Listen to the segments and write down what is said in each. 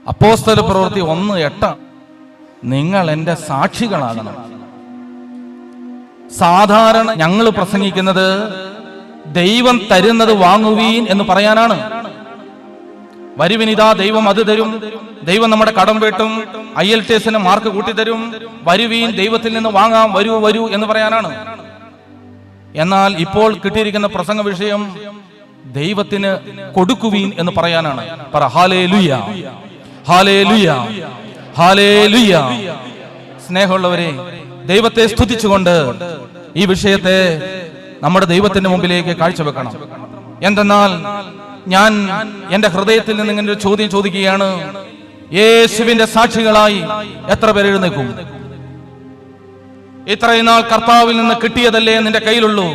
അപ്പോസ്തല പ്രവൃത്തി 1:8 നിങ്ങൾ എൻ്റെ സാക്ഷികളാകണം. സാധാരണ ഞങ്ങൾ പ്രസംഗിക്കുന്നത് ദൈവം തരുന്നത് വാങ്ങുവീൻ എന്ന് പറയാനാണ്. വരുവിനിതാ ദൈവം അത് തരും, ദൈവം നമ്മുടെ കടം വീട്ടും, IELTS മാർക്ക് കൂട്ടിത്തരും, വരുവീൻ ദൈവത്തിൽ നിന്ന് വാങ്ങാം, വരൂ വരൂ എന്ന് പറയാനാണ്. എന്നാൽ ഇപ്പോൾ കിട്ടിയിരിക്കുന്ന പ്രസംഗ വിഷയം ദൈവത്തിന് കൊടുക്കുവീൻ എന്ന് പറയാനാണ്. പറ ഹല്ലേലൂയ, ഹല്ലേലൂയ, ഹല്ലേലൂയ. സ്നേഹമുള്ളവരെ, ദൈവത്തെ സ്തുതിച്ചുകൊണ്ട് ഈ വിഷയത്തെ നമ്മുടെ ദൈവത്തിന്റെ മുമ്പിലേക്ക് കാഴ്ചവെക്കണം. എന്തെന്നാൽ ഞാൻ എന്റെ ഹൃദയത്തിൽ നിന്ന് ഇങ്ങനെ ഒരു ചോദ്യം ചോദിക്കുകയാണ്. യേശുവിന്റെ സാക്ഷികളായി എത്ര പേർ എഴുന്നേൽക്കും? ഇത്രയും നാൾ കർത്താവിൽ നിന്ന് കിട്ടിയതല്ലേ നിന്റെ കയ്യിലുള്ളൂ.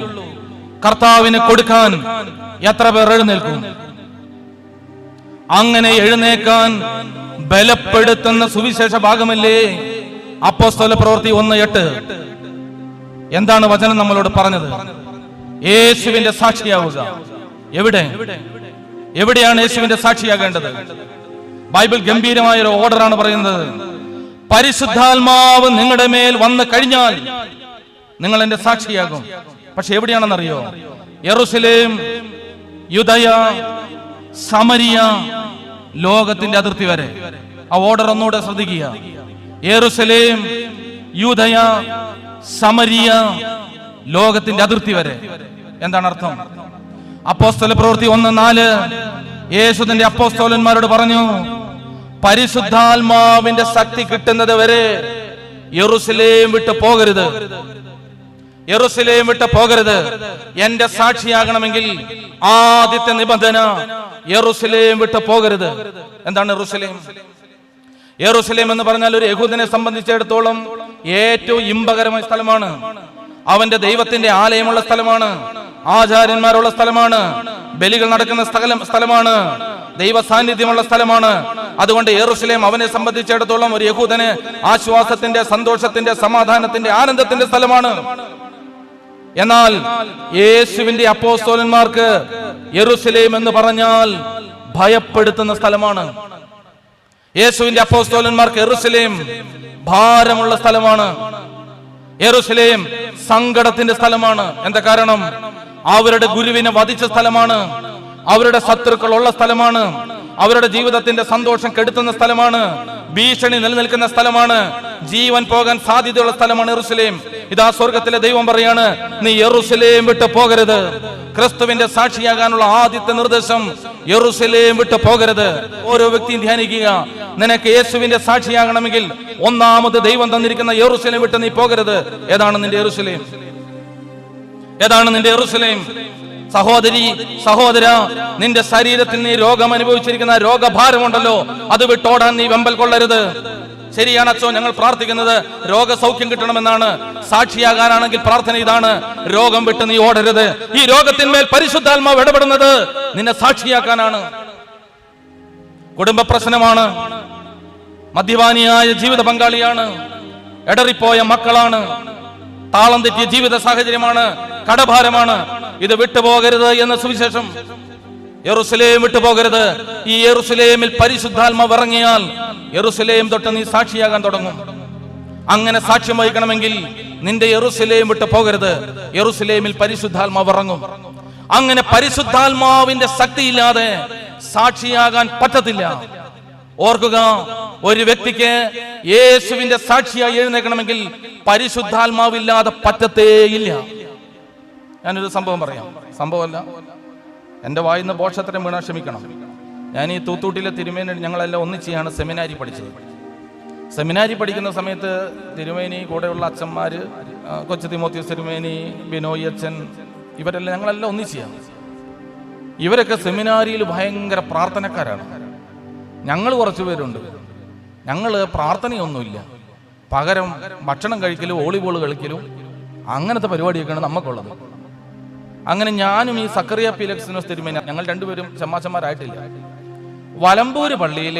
കർത്താവിന് കൊടുക്കാൻ എത്ര പേർ എഴുന്നേൽക്കും? അങ്ങനെ എഴുന്നേക്കാൻ ബലപ്പെടുത്തുന്ന സുവിശേഷ ഭാഗമല്ലേ അപ്പോസ്തല പ്രവൃത്തി 1:8. എന്താണ് വചനം നമ്മളോട് പറഞ്ഞത്? യേശുവിന്റെ സാക്ഷിയാവുക. എവിടെയാണ് യേശുവിന്റെ സാക്ഷിയാകേണ്ടത്? ബൈബിൾ ഗംഭീരമായ ഒരു ഓർഡറാണ് പറയുന്നത്. പരിശുദ്ധാത്മാവ് നിങ്ങളുടെ മേൽ വന്നു കഴിഞ്ഞാൽ നിങ്ങൾ എന്റെ സാക്ഷിയാകും. പക്ഷെ എവിടെയാണെന്നറിയോ? യെരൂശലേം, യൂദയ, സമരിയ, ലോകത്തിന്റെ അതിർത്തി വരെ. ആ ഓർഡർ ഒന്നുകൂടെ ശ്രദ്ധിക്കുക. യെരൂശലേം, യൂദയ, സമരിയ, ലോകത്തിന്റെ അതിർത്തി വരെ. എന്താണ് അർത്ഥം? അപ്പോസ്തല പ്രവൃത്തി 1:4 യേശു തന്റെ അപ്പോസ്തലന്മാരോട് പറഞ്ഞു, പരിശുദ്ധാത്മാവിന്റെ ശക്തി കിട്ടുന്നത് വരെ യെരൂശലേം വിട്ട് പോകരുത്, യെരൂശലേം വിട്ട് പോകരുത്. എന്റെ സാക്ഷിയാകണമെങ്കിൽ ആദ്യത്തെ നിബന്ധന യെരൂശലേം വിട്ട് പോകരുത്. എന്താണ് യെരൂശലേം? യെരൂശലേം എന്ന് പറഞ്ഞാൽ ഒരു യഹൂദനെ സംബന്ധിച്ചിടത്തോളം ഏറ്റവും ഇമ്പകരമായ സ്ഥലമാണ്. അവന്റെ ദൈവത്തിന്റെ ആലയമുള്ള സ്ഥലമാണ്, ആചാര്യന്മാരുള്ള സ്ഥലമാണ്, ബലികൾ നടക്കുന്ന സ്ഥലമാണ്, ദൈവ സാന്നിധ്യമുള്ള സ്ഥലമാണ്. അതുകൊണ്ട് യെരൂശലേം അവനെ സംബന്ധിച്ചിടത്തോളം ഒരു യഹൂദന് ആശ്വാസത്തിന്റെ, സന്തോഷത്തിന്റെ, സമാധാനത്തിന്റെ, ആനന്ദത്തിന്റെ സ്ഥലമാണ്. എന്നാൽ യേശുവിന്റെ അപ്പോസ്തലന്മാർക്ക് യെരൂശലേം എന്ന് പറഞ്ഞാൽ ഭയപ്പെടുത്തുന്ന സ്ഥലമാണ്. യേശുവിന്റെ അപ്പോസ്തലന്മാർക്ക് യെരൂശലേം ഭാരമുള്ള സ്ഥലമാണ്. യെരൂശലേം സങ്കടത്തിന്റെ സ്ഥലമാണ്. എന്താ കാരണം? അവരുടെ ഗുരുവിനെ വധിച്ച സ്ഥലമാണ്, അവരുടെ ശത്രുക്കൾ ഉള്ള സ്ഥലമാണ്, അവരുടെ ജീവിതത്തിന്റെ സന്തോഷം കെടുത്തുന്ന സ്ഥലമാണ്, ഭീഷണി നിലനിൽക്കുന്ന സ്ഥലമാണ്, ജീവൻ പോകാൻ സാധ്യതയുള്ള സ്ഥലമാണ് യെരൂശലേം. ഇതാ സ്വർഗത്തിലെ ദൈവം പറയാണ്, നീ യെരൂശലേം വിട്ട് പോകരുത്. ക്രിസ്തുവിന്റെ സാക്ഷിയാകാനുള്ള ആദ്യത്തെ നിർദ്ദേശം യെരൂശലേം വിട്ട് പോകരുത്. ഓരോ വ്യക്തിയും ധ്യാനിക്കുക, നിനക്ക് യേശുവിന്റെ സാക്ഷിയാകണമെങ്കിൽ ഒന്നാമത് ദൈവം തന്നിരിക്കുന്ന യെരൂശലേം വിട്ട് നീ പോകരുത്. ഏതാണ് നിന്റെ യെരൂശലേം? ഏതാണ് നിന്റെ യെരൂശലേം? സഹോദരി, സഹോദര, നിന്റെ ശരീരത്തിൽ നീ രോഗം അനുഭവിച്ചിരിക്കുന്ന രോഗഭാരമുണ്ടല്ലോ, അത് വിട്ടോടാൻ നീ വെമ്പൽ കൊള്ളരുത്. ശരിയാണ് അച്ചോ, ഞങ്ങൾ പ്രാർത്ഥിക്കുന്നത് രോഗസൗഖ്യം കിട്ടണമെന്നാണ്. സാക്ഷിയാകാനാണെങ്കിൽ പ്രാർത്ഥന ഇതാണ്, രോഗം വിട്ട് നീ ഓടരുത്. ഈ രോഗത്തിന്മേൽ പരിശുദ്ധാത്മാവ് ഇടപെടുന്നത് നിന്നെ സാക്ഷിയാക്കാനാണ്. കുടുംബ പ്രശ്നമാണ്, മദ്യപാനിയായ ജീവിത പങ്കാളിയാണ്, എടറിപ്പോയ മക്കളാണ്, താളം തെറ്റിയ ജീവിത സാഹചര്യമാണ്, കടഭാരമാണ്. ഇത് വിട്ടുപോകരുത് എന്ന സുവിശേഷം. യെരൂശലേം വിട്ടുപോകരുത്. ഈ യെരൂശലേമിൽ പരിശുദ്ധാത്മാവ് ഇറങ്ങിയാൽ യെരൂശലേം തൊട്ട് നീ സാക്ഷിയാകാൻ തുടങ്ങും. അങ്ങനെ സാക്ഷ്യം വഹിക്കണമെങ്കിൽ നിന്റെ യെരൂശലേം വിട്ട് പോകരുത്. യെരൂശലേമിൽ പരിശുദ്ധാത്മാവ് ഇറങ്ങും. അങ്ങനെ പരിശുദ്ധാത്മാവിന്റെ ശക്തിയില്ലാതെ സാക്ഷിയാകാൻ പറ്റത്തില്ല. ഓർക്കുക, ഒരു വ്യക്തിക്ക് യേശുവിന്റെ സാക്ഷിയായി എഴുന്നേൽക്കണമെങ്കിൽ പരിശുദ്ധാത്മാവില്ലാതെ പറ്റത്തേയില്ല. ഞാനൊരു സംഭവം പറയാം. സംഭവമല്ല, എൻ്റെ വായിന്ന് ബോഷത്തരം വീണാൽ ക്ഷമിക്കണം. ഞാൻ ഈ തൂത്തൂട്ടിലെ തിരുമേനി ഞങ്ങളെല്ലാം ഒന്നിച്ചാണ് സെമിനാരി പഠിച്ചത്. സെമിനാരി പഠിക്കുന്ന സമയത്ത് തിരുമേനി കൂടെയുള്ള അച്ഛന്മാർ, കൊച്ചു തിമോത്തിയോസ് തിരുമേനി, ബിനോയ് അച്ഛൻ, ഇവരെല്ലാം ഞങ്ങളെല്ലാം ഒന്നിച്ചാണ്. ഇവരൊക്കെ സെമിനാരിയിൽ ഭയങ്കര പ്രാർത്ഥനക്കാരാണ്. ഞങ്ങൾ കുറച്ച് പേരുണ്ട്, ഞങ്ങൾ പ്രാർത്ഥനയൊന്നുമില്ല, പകരം ഭക്ഷണം കഴിക്കലും വോളിബോൾ കളിക്കലും അങ്ങനത്തെ പരിപാടിയൊക്കെയാണ് നമുക്കുള്ളത്. അങ്ങനെ ഞാനും ഈ സക്കറിയ പീലക്സിനോസ് തിരുമേനി, ഞങ്ങൾ രണ്ടുപേരും ചമ്മാച്ചന്മാരായിട്ടില്ല. വലമ്പൂര് പള്ളിയിൽ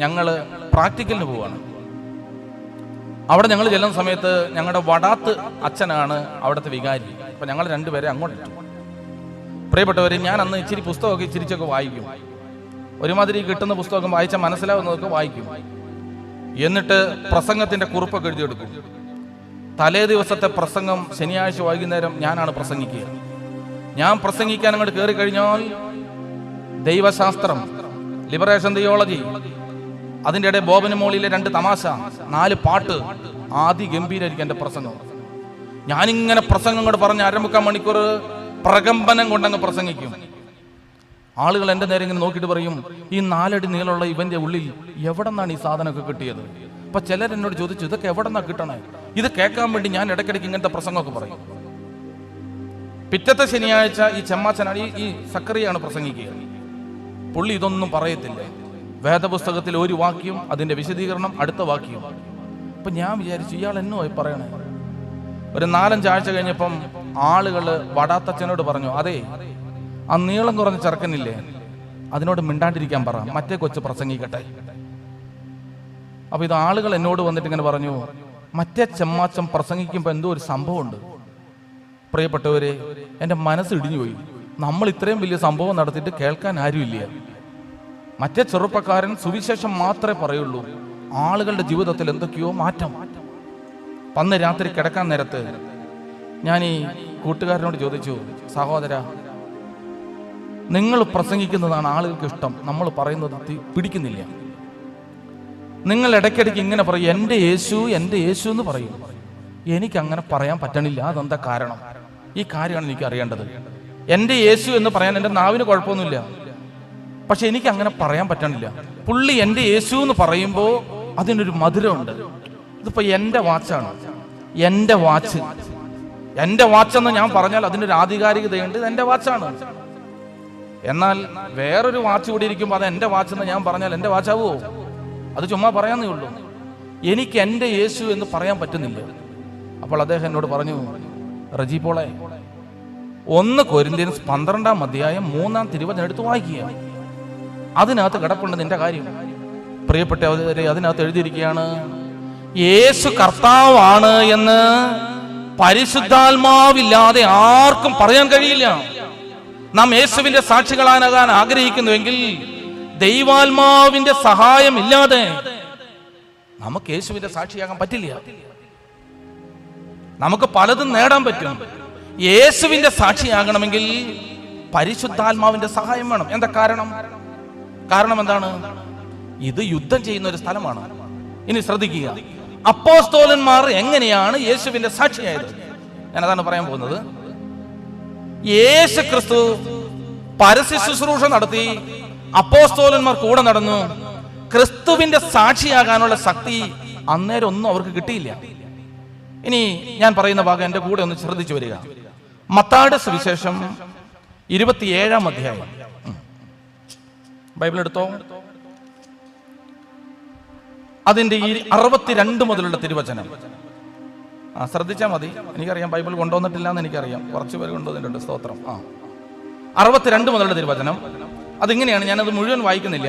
ഞങ്ങൾ പ്രാക്ടിക്കലിന് പോവാണ്. അവിടെ ഞങ്ങൾ ചെല്ലുന്ന സമയത്ത് ഞങ്ങളുടെ വടാത്ത് അച്ഛനാണ് അവിടുത്തെ വികാരി. അപ്പൊ ഞങ്ങൾ രണ്ടുപേരെ അങ്ങോട്ട്. പ്രിയപ്പെട്ടവരെ, ഞാൻ അന്ന് ഇച്ചിരി പുസ്തകമൊക്കെ ഇച്ചിരിച്ചൊക്കെ വായിക്കും. ഒരുമാതിരി കിട്ടുന്ന പുസ്തകം വായിച്ചാൽ മനസ്സിലാവുന്നതൊക്കെ വായിക്കും. എന്നിട്ട് പ്രസംഗത്തിന്റെ കുറിപ്പൊക്കെ എഴുതിയെടുക്കും. തലേ ദിവസത്തെ പ്രസംഗം ശനിയാഴ്ച വൈകുന്നേരം ഞാനാണ് പ്രസംഗിക്കുക. ഞാൻ പ്രസംഗിക്കാൻ അങ്ങോട്ട് കയറി കഴിഞ്ഞാൽ ദൈവശാസ്ത്രം, ലിബറേഷൻ തിയോളജി, അതിൻ്റെ ഇടയിൽ ബോബന് മോളിലെ 2 തമാശ, 4 പാട്ട്, ആദി ഗംഭീരായിരിക്കും എൻ്റെ പ്രസംഗം. ഞാനിങ്ങനെ പ്രസംഗം കൊണ്ട് പറഞ്ഞ് 1/4 മണിക്കൂർ പ്രകമ്പനം കൊണ്ടങ്ങ് പ്രസംഗിക്കും. ആളുകൾ എൻ്റെ നേരെ ഇങ്ങനെ നോക്കിയിട്ട് പറയും, ഈ 4 അടി നീളമുള്ള ഇവന്റെ ഉള്ളിൽ എവിടെ നിന്നാണ് ഈ സാധനമൊക്കെ കിട്ടിയത്? അപ്പൊ ചിലരെന്നോട് ചോദിച്ചു, ഇതൊക്കെ എവിടെ നിന്നാ കിട്ടണേ? ഇത് കേൾക്കാൻ വേണ്ടി ഞാൻ ഇടയ്ക്കിടയ്ക്ക് ഇങ്ങനത്തെ പ്രസംഗമൊക്കെ പറയും. പിറ്റത്തെ ശനിയാഴ്ച ഈ ചെമ്മാച്ചനാണ്, ഈ സക്കറിയാണ് പ്രസംഗിക്കുക. പുള്ളി ഇതൊന്നും പറയത്തില്ല. വേദപുസ്തകത്തിൽ ഒരു വാക്യം, അതിന്റെ വിശദീകരണം, അടുത്ത വാക്യം. അപ്പൊ ഞാൻ വിചാരിച്ചു, ഇയാൾ എന്നോ പറയണേ. ഒരു 4-5 ആഴ്ച കഴിഞ്ഞപ്പം ആളുകള് വടാത്തച്ഛനോട് പറഞ്ഞു, അതെ, ആ നീളം കുറഞ്ഞ ചെറുക്കനില്ലേ, അതിനോട് മിണ്ടാണ്ടിരിക്കാൻ പറ, മറ്റേ കൊച്ചു പ്രസംഗിക്കട്ടെ. അപ്പൊ ഇത് ആളുകൾ എന്നോട് വന്നിട്ട് ഇങ്ങനെ പറഞ്ഞു, മറ്റേ ചെമ്മാച്ചൻ പ്രസംഗിക്കുമ്പോ എന്തോ ഒരു സംഭവമുണ്ട്. പ്രിയപ്പെട്ടവരെ, എൻ്റെ മനസ്സ് ഇടിഞ്ഞുപോയി. നമ്മൾ ഇത്രയും വലിയ സംഭവം നടത്തിയിട്ട് കേൾക്കാൻ ആരുമില്ല. മറ്റേ ചെറുപ്പക്കാരൻ സുവിശേഷം മാത്രമേ പറയുള്ളൂ. ആളുകളുടെ ജീവിതത്തിൽ എന്തൊക്കെയോ മാറ്റം. അന്ന് രാത്രി കിടക്കാൻ നേരത്ത് ഞാൻ ഈ കൂട്ടുകാരനോട് ചോദിച്ചു, സഹോദര, നിങ്ങൾ പ്രസംഗിക്കുന്നതാണ് ആളുകൾക്ക് ഇഷ്ടം, നമ്മൾ പറയുന്നത് പിടിക്കുന്നില്ല. നിങ്ങൾ ഇടയ്ക്കിടയ്ക്ക് ഇങ്ങനെ പറയും, എൻ്റെ യേശു, എൻ്റെ യേശു എന്ന് പറയും. എനിക്കങ്ങനെ പറയാൻ പറ്റണില്ല. അതെന്താ കാരണം? ഈ കാര്യമാണ് എനിക്ക് അറിയേണ്ടത്. എൻ്റെ യേശു എന്ന് പറയാൻ എൻ്റെ നാവിന് കുഴപ്പമൊന്നുമില്ല, പക്ഷെ എനിക്ക് അങ്ങനെ പറയാൻ പറ്റണില്ല. പുള്ളി എൻ്റെ യേശു എന്ന് പറയുമ്പോൾ അതിനൊരു മധുരമുണ്ട്. ഇതിപ്പോ എൻ്റെ വാച്ചാണ്, എൻ്റെ വാച്ച്, എൻ്റെ വാച്ചെന്ന് ഞാൻ പറഞ്ഞാൽ അതിനൊരു ആധികാരികതയുണ്ട്, ഇത് എൻ്റെ വാച്ചാണ്. എന്നാൽ വേറൊരു വാച്ച് കൂടി ഇരിക്കുമ്പോൾ അത് എൻ്റെ വാച്ചെന്ന് ഞാൻ പറഞ്ഞാൽ എൻ്റെ വാച്ചാവോ? അത് ചുമ്മാ പറയാന്നേ ഉള്ളൂ. എനിക്ക് എൻ്റെ യേശു എന്ന് പറയാൻ പറ്റുന്നില്ല. അപ്പോൾ അദ്ദേഹം എന്നോട് പറഞ്ഞു, റജി പോളെ, 1 കൊരിന്ത്യൻസ് 12-ാം അധ്യായം 3-ാം തിരുവചനം എടുത്ത് വായിക്കുക. അതിനകത്ത് കിടപ്പുണ്ട് നിന്റെ കാര്യം. പ്രിയപ്പെട്ടവരെ, അതിനകത്ത് എഴുതിയിരിക്കുകയാണ്, യേശു കർത്താവാണ് എന്ന് പരിശുദ്ധാത്മാവില്ലാതെ ആർക്കും പറയാൻ കഴിയില്ല. നാം യേശുവിന്റെ സാക്ഷികളാകാൻ ആഗ്രഹിക്കുന്നുവെങ്കിൽ ദൈവാത്മാവിന്റെ സഹായം ഇല്ലാതെ നമുക്ക് യേശുവിന്റെ സാക്ഷിയാകാൻ പറ്റില്ല. നമുക്ക് പലതും നേടാൻ പറ്റും. യേശുവിന്റെ സാക്ഷിയാകണമെങ്കിൽ പരിശുദ്ധാത്മാവിന്റെ സഹായം വേണം. എന്താ കാരണം? കാരണം എന്താണ്? ഇത് യുദ്ധം ചെയ്യുന്ന ഒരു സ്ഥലമാണ്. ഇനി ശ്രദ്ധിക്കുക, അപ്പോസ്തലന്മാർ എങ്ങനെയാണ് യേശുവിന്റെ സാക്ഷിയായത്? ഞാൻ അതാണ് പറയാൻ പോകുന്നത്. യേശു ക്രിസ്തു പരസ്യ ശുശ്രൂഷ നടത്തി, അപ്പോസ്തലന്മാർ കൂടെ നടന്നു. ക്രിസ്തുവിന്റെ സാക്ഷിയാകാനുള്ള ശക്തി അന്നേരം ഒന്നും അവർക്ക് കിട്ടിയില്ല. ഇനി ഞാൻ പറയുന്ന ഭാഗം എന്റെ കൂടെ ഒന്ന് ശ്രദ്ധിച്ചു വരിക. മത്തായിയുടെ സുവിശേഷം 27-ാം അധ്യായം, ബൈബിൾ എടുത്തോ. അതിന്റെ 62 മുതലുള്ള തിരുവചനം ശ്രദ്ധിച്ചാൽ മതി. എനിക്കറിയാം ബൈബിൾ കൊണ്ടുവന്നിട്ടില്ല എന്ന് എനിക്കറിയാം, കുറച്ച് പേര് കൊണ്ടുവന്നിട്ടുണ്ട്. സ്തോത്രം. 62 മുതലുള്ള തിരുവചനം അതിങ്ങനെയാണ്. ഞാനത് മുഴുവൻ വായിക്കുന്നില്ല.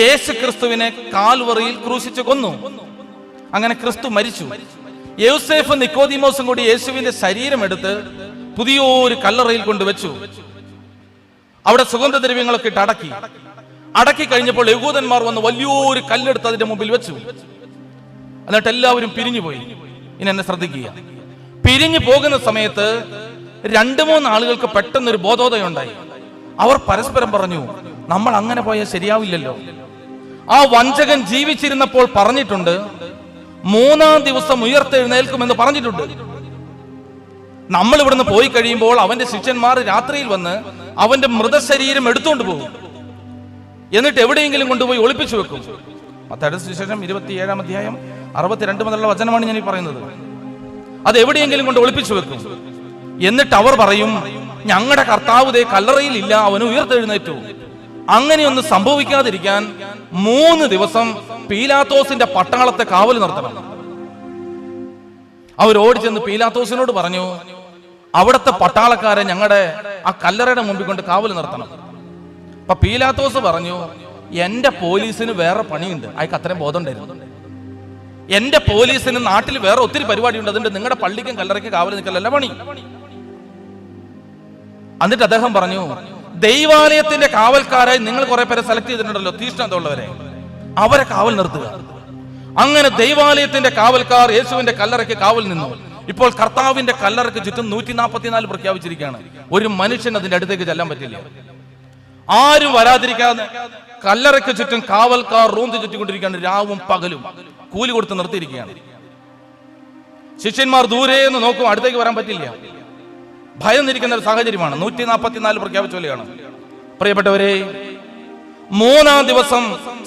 യേശു ക്രിസ്തുവിനെ കാൽവറിയിൽ ക്രൂശിച്ചു കൊന്നു. അങ്ങനെ ക്രിസ്തു മരിച്ചു. യോസേഫും നിക്കോദീമോസും കൂടി യേശുവിന്റെ ശരീരം എടുത്ത് പുതിയൊരു കല്ലറയിൽ കൊണ്ടുവച്ചു. അവിടെ സുഗന്ധദ്രവ്യങ്ങളൊക്കെ ഇട്ട് അടക്കി കഴിഞ്ഞപ്പോൾ യഹൂദന്മാർ വന്ന് വലിയൊരു കല്ലെടുത്ത് അതിന്റെ മുമ്പിൽ വെച്ചു. എന്നിട്ട് എല്ലാവരും പിരിഞ്ഞുപോയി. ഇനി എന്നെ ശ്രദ്ധിക്കുക. പിരിഞ്ഞു പോകുന്ന സമയത്ത് 2-3 ആളുകൾക്ക് പെട്ടെന്നൊരു ബോധോദയം ഉണ്ടായി. അവർ പരസ്പരം പറഞ്ഞു, നമ്മൾ അങ്ങനെ പോയാൽ ശരിയാവില്ലല്ലോ. ആ വഞ്ചകൻ ജീവിച്ചിരുന്നപ്പോൾ പറഞ്ഞിട്ടുണ്ട്, 3-ാം ദിവസം ഉയർത്തെഴുന്നേൽക്കുമെന്ന് പറഞ്ഞിട്ടുണ്ട്. നമ്മൾ ഇവിടുന്ന് പോയി കഴിയുമ്പോൾ അവന്റെ ശിഷ്യന്മാർ രാത്രിയിൽ വന്ന് അവന്റെ മൃതശരീരം എടുത്തുകൊണ്ട് പോകും. എന്നിട്ട് എവിടെയെങ്കിലും കൊണ്ടുപോയി ഒളിപ്പിച്ചു വെക്കും. മത്തായിയുടെ സുവിശേഷം 27-ാം അധ്യായം 62 മുതലുള്ള വചനമാണ് ഞാൻ ഈ പറയുന്നത്. അത് എവിടെയെങ്കിലും കൊണ്ട് ഒളിപ്പിച്ചു വെക്കും. എന്നിട്ട് അവർ പറയും, ഞങ്ങളുടെ കർത്താവ് ദേ കല്ലറയിൽ ഇല്ല, അവന് ഉയർത്തെഴുന്നേറ്റു. അങ്ങനെയൊന്നും സംഭവിക്കാതിരിക്കാൻ 3 ദിവസം പീലാത്തോസിന്റെ പട്ടാളത്തെ കാവൽ നിർത്തണം. അവർ ഓടിച്ചെന്ന് പീലാത്തോസിനോട് പറഞ്ഞു, അവിടുത്തെ പട്ടാളക്കാരെ ഞങ്ങളുടെ ആ കല്ലറയുടെ മുമ്പിൽ കൊണ്ട് കാവൽ നിർത്തണം. അപ്പൊ പീലാത്തോസ് പറഞ്ഞു, എന്റെ പോലീസിന് വേറെ പണിയുണ്ട്. അയാൾക്ക് അത്രയും ബോധം ഉണ്ടായിരുന്നു. എന്റെ പോലീസിന് നാട്ടിൽ വേറെ ഒത്തിരി പരിപാടിയുണ്ട്, അതുകൊണ്ട് നിങ്ങളുടെ പള്ളിക്കും കല്ലറയ്ക്കും കാവൽ നിൽക്കലല്ല പണി. എന്നിട്ട് അദ്ദേഹം പറഞ്ഞു, ദൈവാലയത്തിന്റെ കാവൽക്കാരായി നിങ്ങൾ കുറെ പേരെ സെലക്ട് ചെയ്തിട്ടുണ്ടല്ലോ, തീഷ്ണതയുള്ളവരെ, അവരെ കാവൽ നിർത്തുക. അങ്ങനെ ദൈവാലയത്തിന്റെ കാവൽക്കാർ യേശുവിന്റെ കല്ലറയ്ക്ക് കാവൽ നിന്നു. ഇപ്പോൾ കർത്താവിന്റെ കല്ലറയ്ക്ക് ചുറ്റും 144 പ്രഖ്യാപിച്ചിരിക്കുകയാണ്. ഒരു മനുഷ്യൻ അതിന്റെ അടുത്തേക്ക് ചെല്ലാൻ പറ്റില്ല. ആരും വരാതിരിക്കാതെ കല്ലറയ്ക്ക് ചുറ്റും കാവൽക്കാർ റൂന്തി ചുറ്റിക്കൊണ്ടിരിക്കുകയാണ്. രാവും പകലും കൂലി കൊടുത്ത് നിർത്തിയിരിക്കുകയാണ്. ശിഷ്യന്മാർ ദൂരെ നിന്ന് നോക്കും, അടുത്തേക്ക് വരാൻ പറ്റില്ല. ഭയന്നിരിക്കുന്ന ഒരു സാഹചര്യമാണ്. 144 പ്രഖ്യാപിച്ച പോലെയാണ്. പ്രിയപ്പെട്ടവരെ, 3-ാം ദിവസം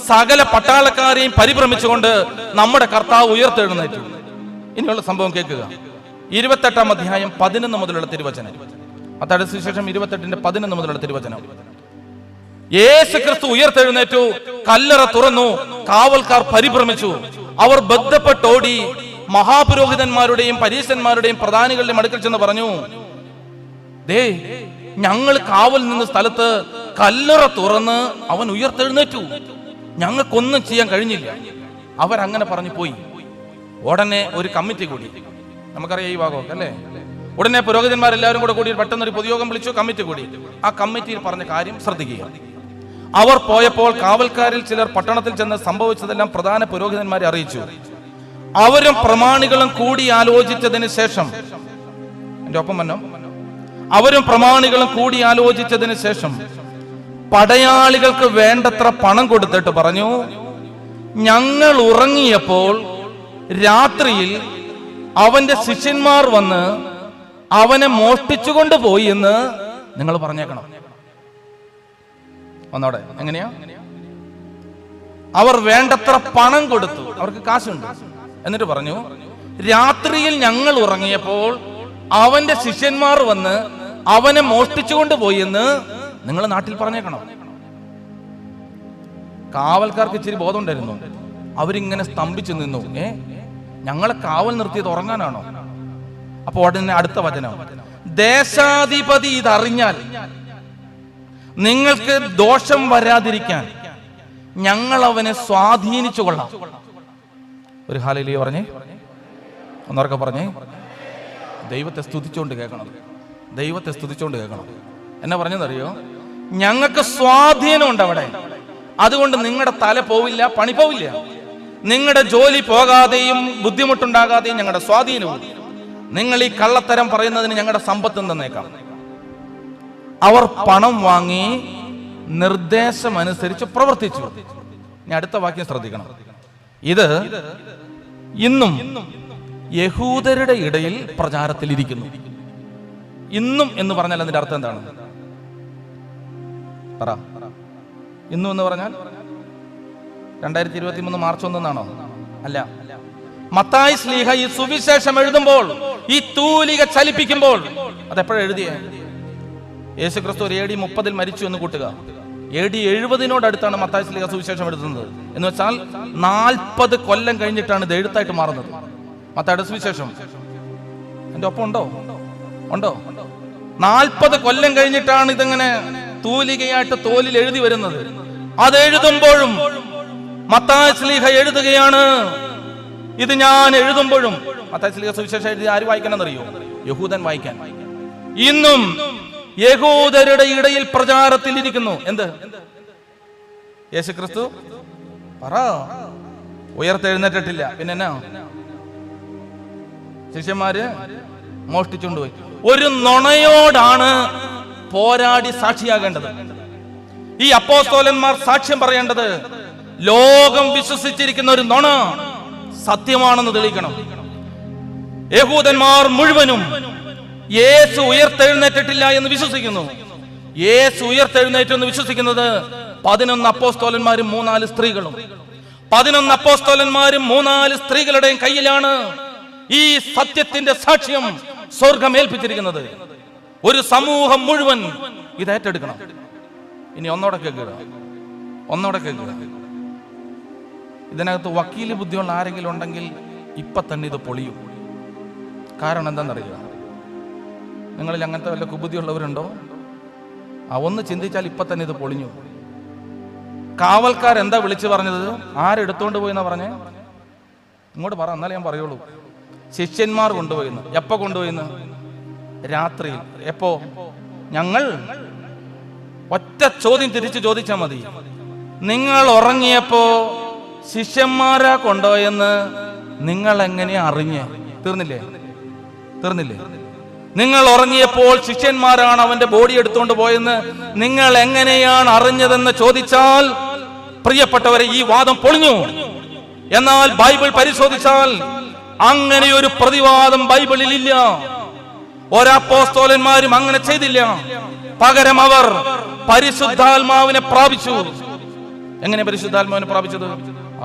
സകല പട്ടാളക്കാരെയും പരിഭ്രമിച്ചുകൊണ്ട് നമ്മുടെ കർത്താവ് ഉയർത്തെഴുന്നേറ്റു. ഇനിയുള്ള സംഭവം കേൾക്കുക. 28-ാം അധ്യായം 11 മുതലുള്ള തിരുവചനം. മത്തായിയുടെ സുവിശേഷം 28-11 മുതലുള്ള തിരുവചനം. യേശു ക്രിസ്തു ഉയർത്തെഴുന്നേറ്റു, കല്ലറ തുറന്നു, കാവൽക്കാർ പരിഭ്രമിച്ചു. അവർ ബന്ധപ്പെട്ടോടി മഹാപുരോഹിതന്മാരുടെയും പരീശന്മാരുടെയും പ്രധാനികളുടെയും അടുക്കൽ ചെന്ന് പറഞ്ഞു, ദേ, ഞങ്ങൾ കാവൽ നിന്ന സ്ഥലത്ത് കല്ലറ തുറന്ന് അവൻ ഉയർത്തെഴുന്നേറ്റു, ഞങ്ങൾക്കൊന്നും ചെയ്യാൻ കഴിഞ്ഞില്ല. അവരങ്ങനെ പറഞ്ഞു പോയി. ഉടനെ ഒരു കമ്മിറ്റി കൂടി. നമുക്കറിയാം ഈ ഭാഗമൊക്കെ അല്ലേ. ഉടനെ പുരോഹിതന്മാരെല്ലാവരും കൂടി പെട്ടെന്നൊരു പൊതുയോഗം വിളിച്ചു, കമ്മിറ്റി കൂടി. ആ കമ്മിറ്റിയിൽ പറഞ്ഞ കാര്യം ശ്രദ്ധിക്കുക. അവർ പോയപ്പോൾ കാവൽക്കാരിൽ ചിലർ പട്ടണത്തിൽ ചെന്ന് സംഭവിച്ചതെല്ലാം പ്രധാന പുരോഹിതന്മാരെ അറിയിച്ചു. അവരും പ്രമാണികളും കൂടി ആലോചിച്ചതിന് ശേഷം, എന്റെ ഒപ്പം വന്നോ, അവരും പ്രമാണികളും കൂടി ആലോചിച്ചതിന് ശേഷം പടയാളികൾക്ക് വേണ്ടത്ര പണം കൊടുത്തിട്ട് പറഞ്ഞു, ഞങ്ങൾ ഉറങ്ങിയപ്പോൾ രാത്രിയിൽ അവന്റെ ശിഷ്യന്മാർ വന്ന് അവനെ മോഷ്ടിച്ചുകൊണ്ട് പോയി എന്ന് നിങ്ങൾ പറഞ്ഞേക്കണം. ഒന്നോടെ എങ്ങനെയാ? അവർ വേണ്ടത്ര പണം കൊടുത്തു, അവർക്ക് കാശുണ്ട്. എന്നിട്ട് പറഞ്ഞു, രാത്രിയിൽ ഞങ്ങൾ ഉറങ്ങിയപ്പോൾ അവന്റെ ശിഷ്യന്മാർ വന്ന് അവനെ മോഷ്ടിച്ചുകൊണ്ട് പോയി എന്ന് നിങ്ങൾ നാട്ടിൽ പറഞ്ഞേക്കണം. കാവൽക്കാർക്ക് ഇച്ചിരി ബോധം ഉണ്ടായിരുന്നു. അവരിങ്ങനെ സ്തംഭിച്ചു നിന്നു. ഞങ്ങളെ കാവൽ നിർത്തിയത് ഉറങ്ങാനാണോ? അപ്പൊ ഉടനെ അടുത്ത വചനം, ദേശാധിപതി ഇതറിഞ്ഞാൽ നിങ്ങൾക്ക് ദോഷം വരാതിരിക്കാൻ ഞങ്ങൾ അവനെ സ്വാധീനിച്ചു കൊള്ളാം. ഒരു ഹല്ലേലൂയ പറഞ്ഞേ, ഒന്നോർക്കെ പറഞ്ഞേ. ദൈവത്തെ സ്തുതിച്ചുകൊണ്ട് കേൾക്കണം, ദൈവത്തെ സ്തുതിച്ചുകൊണ്ട് കേൾക്കണം. എന്നാ പറഞ്ഞതറിയോ? ഞങ്ങൾക്ക് സ്വാധീനമുണ്ട് അവിടെ, അതുകൊണ്ട് നിങ്ങളുടെ തല പോവില്ല, പണി പോവില്ല. നിങ്ങളുടെ ജോലി പോകാതെയും ബുദ്ധിമുട്ടുണ്ടാകാതെയും ഞങ്ങളുടെ സ്വാധീനവും. നിങ്ങൾ ഈ കള്ളത്തരം പറയുന്നതിന് ഞങ്ങളുടെ സമ്പത്ത് തന്നേക്കാം. അവർ പണം വാങ്ങി നിർദ്ദേശമനുസരിച്ച് പ്രവർത്തിച്ചു. ഇനി അടുത്ത വാക്യം ശ്രദ്ധിക്കണം. ഇത് ഇന്നും യഹൂദരുടെ ഇടയിൽ പ്രചാരത്തിലിരിക്കുന്നു. ഇന്നും എന്ന് പറഞ്ഞാൽ അതിന്റെ അർത്ഥം എന്താണ്? പറ. ഇന്നും എന്ന് പറഞ്ഞാൽ 2023 മാർച്ച് 1 അല്ല. മത്തായി ശ്ലീഹ ഈ സുവിശേഷം എഴുതുമ്പോൾ, ഈ തൂലിക ചലിപ്പിക്കുമ്പോൾ, അതെപ്പോഴും എഴുതിയേ? യേശു ക്രിസ്തു AD 30 മരിച്ചു എന്ന് കൂട്ടുക. AD 70 അടുത്താണ് മത്തായി ശ്ലീഹ സുവിശേഷം എഴുതുന്നത്. എന്ന് വെച്ചാൽ 40 കൊല്ലം കഴിഞ്ഞിട്ടാണ് ഇത് എഴുത്തായിട്ട് മാറുന്നത്. മത്തായിയുടെ സുവിശേഷം എന്റെ ഒപ്പം ഉണ്ടോ? 40 കൊല്ലം കഴിഞ്ഞിട്ടാണ് ഇതെങ്ങനെ തൂലികയായിട്ട് തോലിൽ എഴുതി വരുന്നത്. അത് എഴുതുമ്പോഴും മത്തായി ശ്ലീഹ എഴുതുകയാണ്, ഇത് ഞാൻ എഴുതുമ്പോഴും. മത്തായി ശ്ലീഹ സുവിശേഷം എഴുതി ആര് വായിക്കാനെന്നറിയോ? യഹൂദൻ വായിക്കാൻ. ഇന്നും യഹൂദരുടെ ഇടയിൽ പ്രചാരത്തിൽ ഇരിക്കുന്നു. എന്ത്? യേശു ക്രിസ്തു പറ ഉയർത്തെഴുന്നേറ്റിട്ടില്ല, പിന്നെ എന്നാ? ശിഷ്യന്മാര് മോഷ്ടിച്ചുകൊണ്ടുപോയി. ഒരു നുണയോടാണ് പോരാടി സാക്ഷിയാകേണ്ടത്. ഈ അപ്പോസ്തലന്മാർ സാക്ഷ്യം പറയേണ്ടത് ലോകം വിശ്വസിച്ചിരിക്കുന്ന ഒരു നുണ സത്യമാണെന്ന് തെളിയിക്കണം. യഹൂദന്മാർ മുഴുവനും യേശു ഉയർത്തെഴുന്നേറ്റിട്ടില്ല എന്ന് വിശ്വസിക്കുന്നു. യേശു ഉയർത്തെഴുന്നേറ്റു എന്ന് വിശ്വസിക്കുന്നത് 11 അപ്പോസ്തലന്മാരും 3-4 സ്ത്രീകളും. 11 അപ്പോസ്തലന്മാരും 3-4 സ്ത്രീകളുടെയും കയ്യിലാണ് ഈ സത്യത്തിന്റെ സാക്ഷ്യം സ്വർഗം ഏൽപ്പിച്ചിരിക്കുന്നത്. ഒരു സമൂഹം മുഴുവൻ ഇത് ഏറ്റെടുക്കണം. ഇനി ഒന്നോടെ കേൾക്കുക. ഇതിനകത്ത് വക്കീല് ബുദ്ധിയുള്ള ആരെങ്കിലും ഉണ്ടെങ്കിൽ ഇപ്പൊ തന്നെ ഇത് പൊളിയും. കാരണം എന്താണെന്നറിയുക? നിങ്ങളിൽ അങ്ങനത്തെ വല്ല കുബുദ്ധിയുള്ളവരുണ്ടോ? ഒന്ന് ചിന്തിച്ചാൽ ഇപ്പൊ തന്നെ ഇത് പൊളിഞ്ഞു. കാവൽക്കാർ എന്താ വിളിച്ചു പറഞ്ഞത്? ആരെടുത്തോണ്ട് പോയിന്നാ പറഞ്ഞേ? ഇങ്ങോട്ട് പറ, എന്നാലേ ഞാൻ പറയുള്ളൂ. ശിഷ്യന്മാർ കൊണ്ടുപോയിന്ന്. എപ്പോ കൊണ്ടുപോയിന്ന്? രാത്രിയിൽ. എപ്പോ? ഞങ്ങൾ ഒറ്റ ചോദ്യം തിരിച്ചു ചോദിച്ചാൽ മതി. നിങ്ങൾ ഉറങ്ങിയപ്പോ ശിഷ്യന്മാരാ കൊണ്ടുപോയെന്ന് നിങ്ങൾ എങ്ങനെയാ അറിഞ്ഞേ? തീർന്നില്ലേ? നിങ്ങൾ ഉറങ്ങിയപ്പോൾ ശിഷ്യന്മാരാണ് അവന്റെ ബോഡി എടുത്തുകൊണ്ട് പോയെന്ന് നിങ്ങൾ എങ്ങനെയാണ് അറിഞ്ഞതെന്ന് ചോദിച്ചാൽ, പ്രിയപ്പെട്ടവരെ, ഈ വാദം പൊളിഞ്ഞു. എന്നാൽ ബൈബിൾ പരിശോധിച്ചാൽ അങ്ങനെ ഒരു പ്രതിവാദം ബൈബിളിൽ ഇല്ല. ഒരപ്പോസ്തലന്മാരും അങ്ങനെ ചെയ്തില്ല. പകരം അവർ പരിശുദ്ധാത്മാവിനെ പ്രാപിച്ചു. എങ്ങനെ പരിശുദ്ധാത്മാവിനെ പ്രാപിച്ചത്?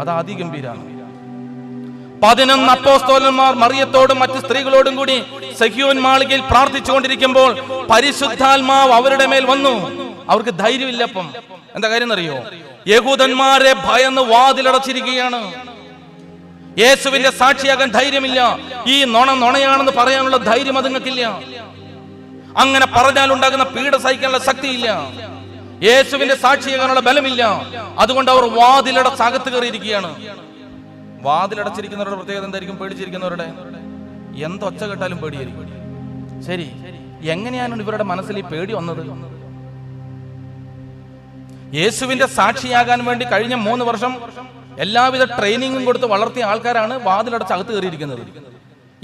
അത് അതിഗംഭീരാണ്. 11 അപ്പോസ്തലന്മാർ മറിയത്തോടും മറ്റു സ്ത്രീകളോടും കൂടി സഹ്യോൻ മാളികയിൽ പ്രാർത്ഥിച്ചുകൊണ്ടിരിക്കുമ്പോൾ പരിശുദ്ധാത്മാവ് അവരുടെ മേൽ വന്നു. അവർക്ക് ധൈര്യമില്ലപ്പം. എന്താ കാര്യം എന്നറിയോ? യഹൂദന്മാരെ ഭയന്ന് വാതിലടച്ചിരിക്കുകയാണ്. യേശുവിന്റെ സാക്ഷിയാകാൻ ധൈര്യമില്ല. ഈ നുണയാണെന്ന് പറയാനുള്ള ധൈര്യം അതുങ്ങൾക്കില്ല. അങ്ങനെ പറഞ്ഞാൽ ഉണ്ടാകുന്ന പീഡ സഹിക്കാനുള്ള ശക്തിയില്ല. യേശുവിന്റെ സാക്ഷിയാകാനുള്ള ബലമില്ല. അതുകൊണ്ട് അവർ വാതിലടച്ചകത്ത് കയറിയിരിക്കുകയാണ്. വാതിലടച്ചിരിക്കുന്നവരുടെ പ്രത്യേകത എന്തായിരിക്കും? പേടിച്ചിരിക്കുന്നവരുടെ എന്തൊച്ച കേട്ടാലും പേടിയായിരിക്കും. ശരി, എങ്ങനെയാണ് ഇവരുടെ മനസ്സിൽ ഈ പേടി വന്നത്? യേശുവിന്റെ സാക്ഷിയാകാൻ വേണ്ടി കഴിഞ്ഞ 3 വർഷം എല്ലാവിധ ട്രെയിനിങ്ങും കൊടുത്ത് വളർത്തിയ ആൾക്കാരാണ് വാതിലടച്ചകത്ത് കയറിയിരിക്കുന്നത്.